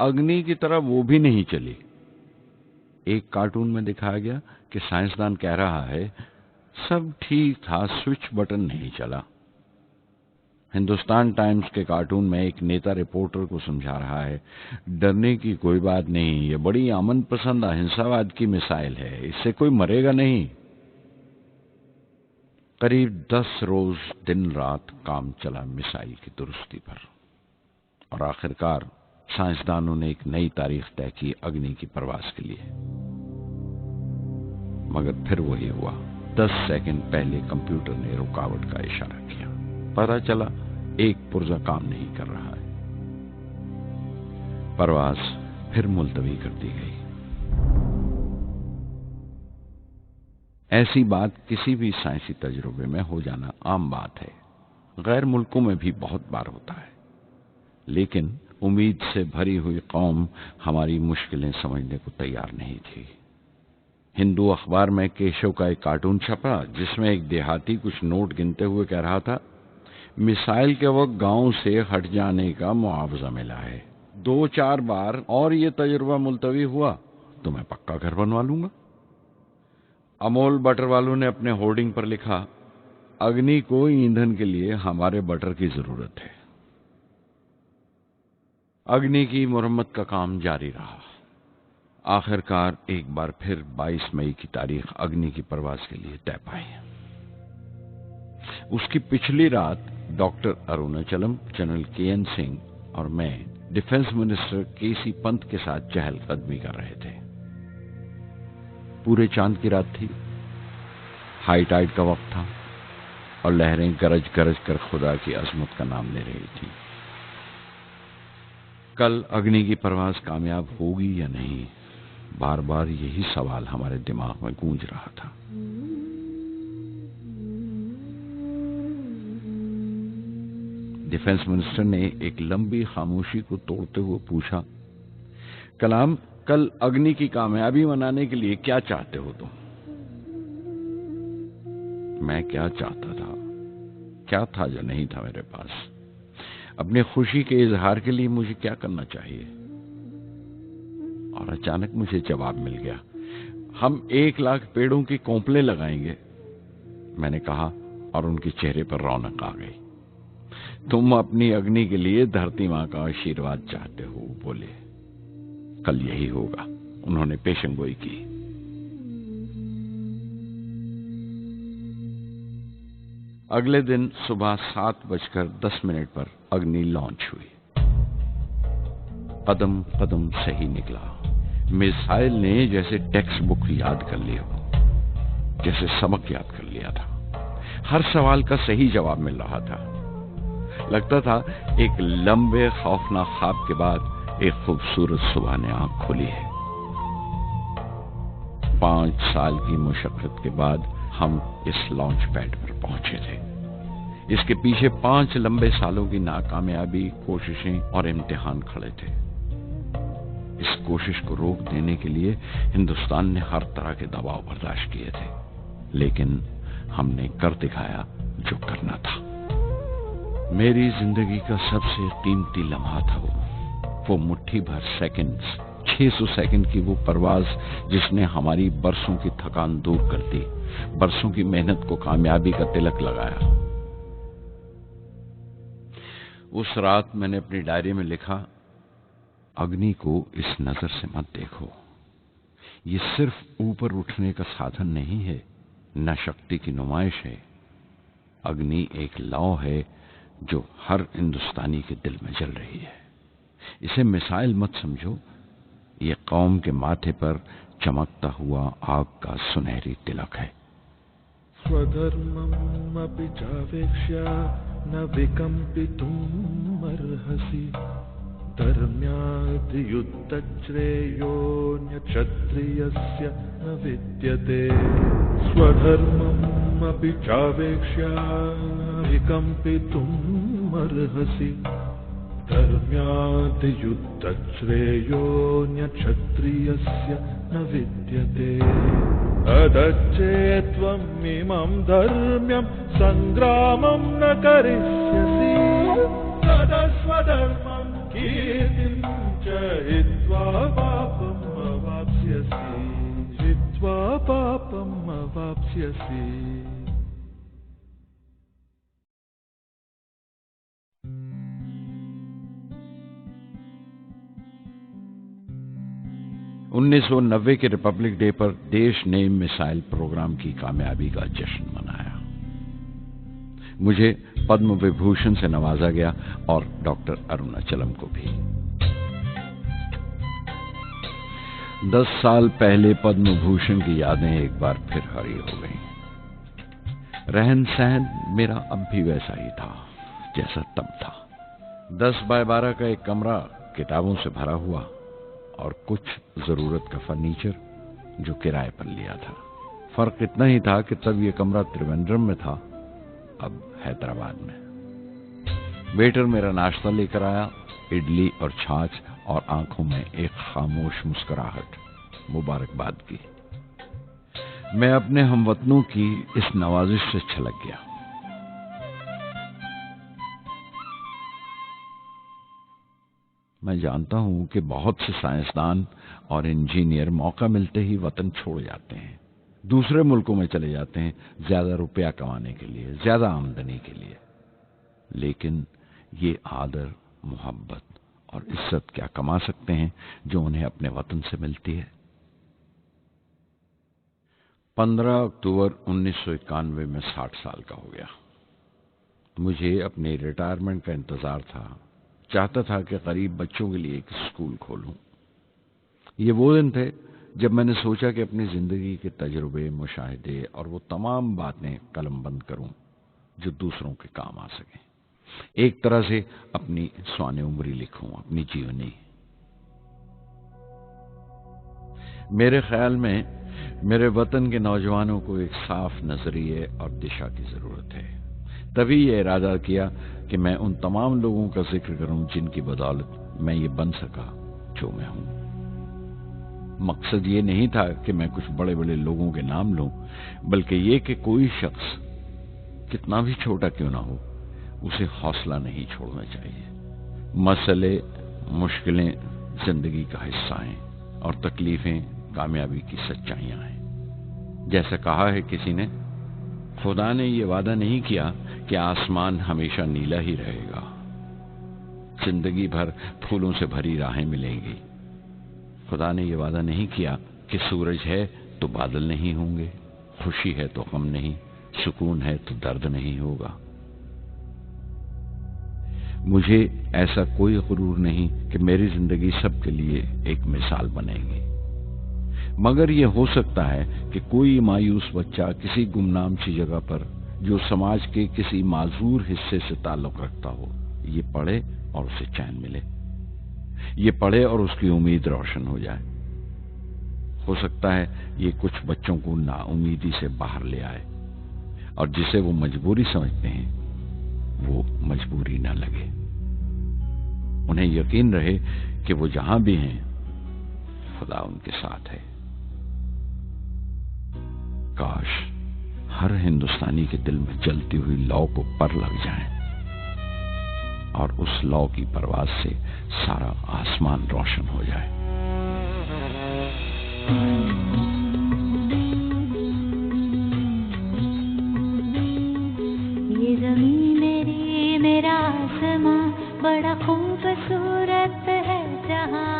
अग्नि की तरह वो भी नहीं चली। एक कार्टून में दिखाया गया कि साइंसदान कह रहा है, सब ठीक था, स्विच बटन नहीं चला। हिंदुस्तान टाइम्स के कार्टून में एक नेता रिपोर्टर को समझा रहा है, डरने की कोई बात नहीं, ये बड़ी अमन पसंद अहिंसावाद की मिसाइल है, इससे कोई मरेगा नहीं। करीब 10 रोज दिन रात काम चला मिसाइल की दुरुस्ती पर और आखिरकार साइंसदानों ने एक नई तारीख तय की अग्नि की परवाज के लिए। मगर फिर वही हुआ। 10 सेकंड पहले कंप्यूटर ने रुकावट का इशारा किया। पता चला एक पुर्जा काम नहीं कर रहा है। परवाज फिर मुलतवी कर दी गई। ऐसी बात किसी भी साइंसी तजुर्बे में हो जाना आम बात है। गैर मुल्कों में भी बहुत बार होता है, लेकिन उम्मीद से भरी हुई कौम हमारी मुश्किलें समझने को तैयार नहीं थी। हिंदू अखबार में केशव का एक कार्टून छपा जिसमें एक देहाती कुछ नोट गिनते हुए कह रहा था, मिसाइल के वक्त गांव से हट जाने का मुआवजा मिला है। 2-4 बार और ये तजुर्बा मुलतवी हुआ तो मैं पक्का घर बनवा लूंगा। अमोल बटर वालों ने अपने होर्डिंग पर लिखा, अग्नि को ईंधन के लिए हमारे बटर की जरूरत है। अग्नि की मुरम्मत का काम जारी रहा। आखिरकार एक बार फिर 22 मई की तारीख अग्नि की परवाज के लिए तय पाई। उसकी पिछली रात doctor Arunachalam, general KN Singh और मैं डिफेंस मिनिस्टर KC पंत के साथ चहलकदमी कर रहे थे। पूरे चांद की रात थी, हाई टाइड का वक्त था और लहरें गरज गरज कर खुदा की अजमत का नाम ले रही थी। कल अग्नि की परवाज कामयाब होगी या नहीं, बार बार यही सवाल हमारे दिमाग में गूंज रहा था। डिफेंस मिनिस्टर ने एक लंबी खामोशी को तोड़ते हुए पूछा, कलाम, कल अग्नि की कामयाबी मनाने के लिए क्या चाहते हो तुम? मैं क्या चाहता था, क्या था जो नहीं था मेरे पास? अपनी खुशी के इजहार के लिए मुझे क्या करना चाहिए? और अचानक मुझे जवाब मिल गया, हम 1 लाख पेड़ों की कोंपले लगाएंगे, मैंने कहा और उनके चेहरे पर रौनक आ गई। तुम अपनी अग्नि के लिए धरती मां का आशीर्वाद चाहते हो, बोले। कल यही होगा, उन्होंने पेशेंगोई की। अगले दिन सुबह 7:10 पर अग्नि लॉन्च हुई। कदम कदम सही निकला। मिसाइल ने जैसे टेक्स्ट बुक याद कर लिया हो, जैसे सबक याद कर लिया था। हर सवाल का सही जवाब मिल रहा था। लगता था एक लंबे खौफनाक ख्वाब के बाद एक खूबसूरत सुबह ने आंख खोली है। 5 साल की मुशक्कत के बाद हम इस लॉन्च पैड पर पहुंचे थे। इसके पीछे 5 लंबे सालों की नाकामयाबी, कोशिशें और इम्तिहान खड़े थे। इस कोशिश को रोक देने के लिए हिंदुस्तान ने हर तरह के दबाव बर्दाश्त किए थे, लेकिन हमने कर दिखाया जो करना था। मेरी जिंदगी का सबसे कीमती लम्हा था वो मुट्ठी भर सेकंड्स, 600 सेकंड की वो परवाज जिसने हमारी बरसों की थकान दूर कर दी, बरसों की मेहनत को कामयाबी का तिलक लगाया। उस रात मैंने अपनी डायरी में लिखा, अग्नि को इस नजर से मत देखो। ये सिर्फ ऊपर उठने का साधन नहीं है, न शक्ति की नुमाइश है। अग्नि एक लौ है जो हर हिंदुस्तानी के दिल में जल रही है। इसे मिसाइल मत समझो, ये कौम के माथे पर चमकता हुआ आग का सुनहरी तिलक है। स्वधर्मम् अपि चावेक्ष्य न विकम्पितुम् अर्हसि, धर्म्याद् युद्धश्रेयोऽन्य क्षत्रियस्य न विद्यते। स्वधर्मम् अपि चावेक्ष्य न विकम्पितुम् अर्हसि, धर्म्याद् युद्धश्रेयोऽन्य क्षत्रियस्य न विद्यते। अदच्चेत्त्वम् इमं धर्म्यं सङ्ग्रामं न करिष्यसि, तदस्वधर्मं कीर्तिं च हित्वा पापम् अवाप्स्यसि, हित्वा पापम् अवाप्स्यसि। ,1990 के रिपब्लिक डे पर देश ने मिसाइल प्रोग्राम की कामयाबी का जश्न मनाया। मुझे पद्म विभूषण से नवाजा गया और डॉक्टर अरुणाचलम को भी। 10 साल पहले पद्म भूषण की यादें एक बार फिर हरी हो गईं। रहन सहन मेरा अब भी वैसा ही था जैसा तब था। 10 बाय 12 का एक कमरा किताबों से भरा हुआ और कुछ जरूरत का फर्नीचर जो किराए पर लिया था। फर्क इतना ही था कि तब यह कमरा त्रिवेंद्रम में था, अब हैदराबाद में। वेटर मेरा नाश्ता लेकर आया, इडली और छाछ, और आंखों में एक खामोश मुस्कुराहट, मुबारकबाद की। मैं अपने हमवतनों की इस नवाजिश से छलक गया। मैं जानता हूं कि बहुत से साइंसदान और इंजीनियर मौका मिलते ही वतन छोड़ जाते हैं, दूसरे मुल्कों में चले जाते हैं ज्यादा रुपया कमाने के लिए, ज्यादा आमदनी के लिए। लेकिन ये आदर, मोहब्बत और इज्जत क्या कमा सकते हैं जो उन्हें अपने वतन से मिलती है। 15 अक्टूबर 1991 में 60 साल का हो गया। मुझे अपने रिटायरमेंट का इंतजार था। चाहता था कि गरीब बच्चों के लिए एक स्कूल खोलूं। ये वो दिन थे जब मैंने सोचा कि अपनी जिंदगी के तजुर्बे, मुशाहिदे और वो तमाम बातें कलमबंद करूं जो दूसरों के काम आ सकें। एक तरह से अपनी स्वाने उम्री लिखूं, अपनी जीवनी। मेरे ख्याल में मेरे वतन के नौजवानों को एक साफ नजरिए और दिशा की जरूरत है। तभी ये इरादा किया कि मैं उन तमाम लोगों का जिक्र करूं जिनकी बदौलत मैं ये बन सका जो मैं हूं। मकसद ये नहीं था कि मैं कुछ बड़े बड़े लोगों के नाम लूं, बल्कि ये कि कोई शख्स कितना भी छोटा क्यों ना हो, उसे हौसला नहीं छोड़ना चाहिए। मसले, मुश्किलें जिंदगी का हिस्सा हैं और तकलीफें कामयाबी की सच्चाइयां हैं। जैसा कहा है किसी ने, खुदा ने यह वादा नहीं किया कि आसमान हमेशा नीला ही रहेगा, जिंदगी भर फूलों से भरी राहें मिलेंगी। खुदा ने यह वादा नहीं किया कि सूरज है तो बादल नहीं होंगे, खुशी है तो गम नहीं, सुकून है तो दर्द नहीं होगा। मुझे ऐसा कोई गुरूर नहीं कि मेरी जिंदगी सबके लिए एक मिसाल बनेगी, मगर यह हो सकता है कि कोई मायूस बच्चा किसी गुमनाम सी जगह पर जो समाज के किसी माजूर हिस्से से ताल्लुक रखता हो, ये पढ़े और उसे चैन मिले, ये पढ़े और उसकी उम्मीद रोशन हो जाए। हो सकता है ये कुछ बच्चों को नाउमीदी से बाहर ले आए और जिसे वो मजबूरी समझते हैं वो मजबूरी ना लगे। उन्हें यकीन रहे कि वो जहां भी हैं खुदा उनके साथ है। काश हर हिंदुस्तानी के दिल में जलती हुई लौ को पर लग जाए और उस लौ की परवाज से सारा आसमान रोशन हो जाए। ये ज़मीन मेरी, मेरा आसमां, बड़ा खूबसूरत है जहां।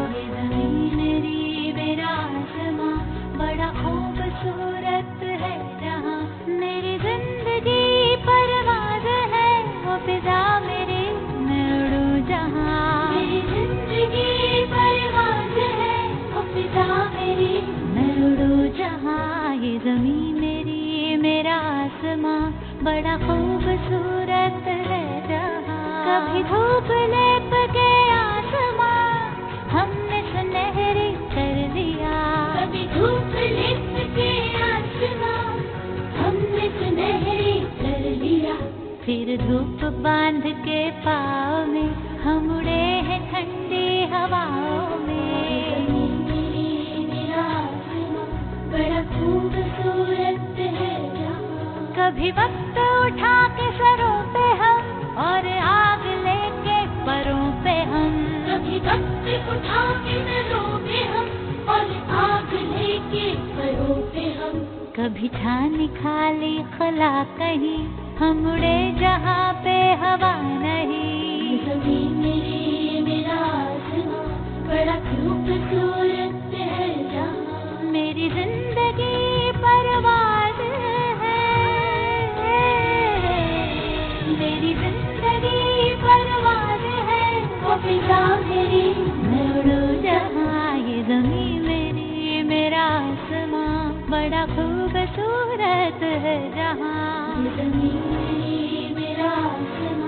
ये ज़मीन मेरी, मेरा आसमां, बड़ा खूबसूरत है जहां। मेरी जिंदगी परवाज़ है, वो फिज़ा मेरी, मैं उड़ूं जहां। मेरी जिंदगी परवाज़ है, वो फिज़ा मेरी, मैं उड़ूं जहां। ये ज़मीन मेरी, मेरा आसमां, बड़ा खूबसूरत है जहां। कभी धूप लेप के आसमां हमने सुनहरी कर दिया। कभी धूप लेप के आसमां हमने सुनहरी कर दिया। फिर धूप बांध के पाँव में हम उड़े हैं ठंडी हवाओं में। मेरा आसमां बड़ा खूबसूरत है जहां। कभी वक्त उठा के सरों पे हम और आग लेके परों पे हम। कभी वक्त उठा के सरों पे हम और आग लेके परों पे हम। कभी छानी खाली खला कहीं, हम उड़े जहां पे हवा नहीं। ज़मीन मेरी, मेरा आसमां, बड़ा खूबसूरत है जहां। मेरी जिंदगी परवाज़ है, मेरी जिंदगी परवाज़ है, वो फिज़ा मेरी, मैं उड़ूं जहां। ये ज़मीन मेरी, मेरा आसमां, बड़ा खूबसूरत है जहां। ये ज़मीन मेरी, मेरा आसमां,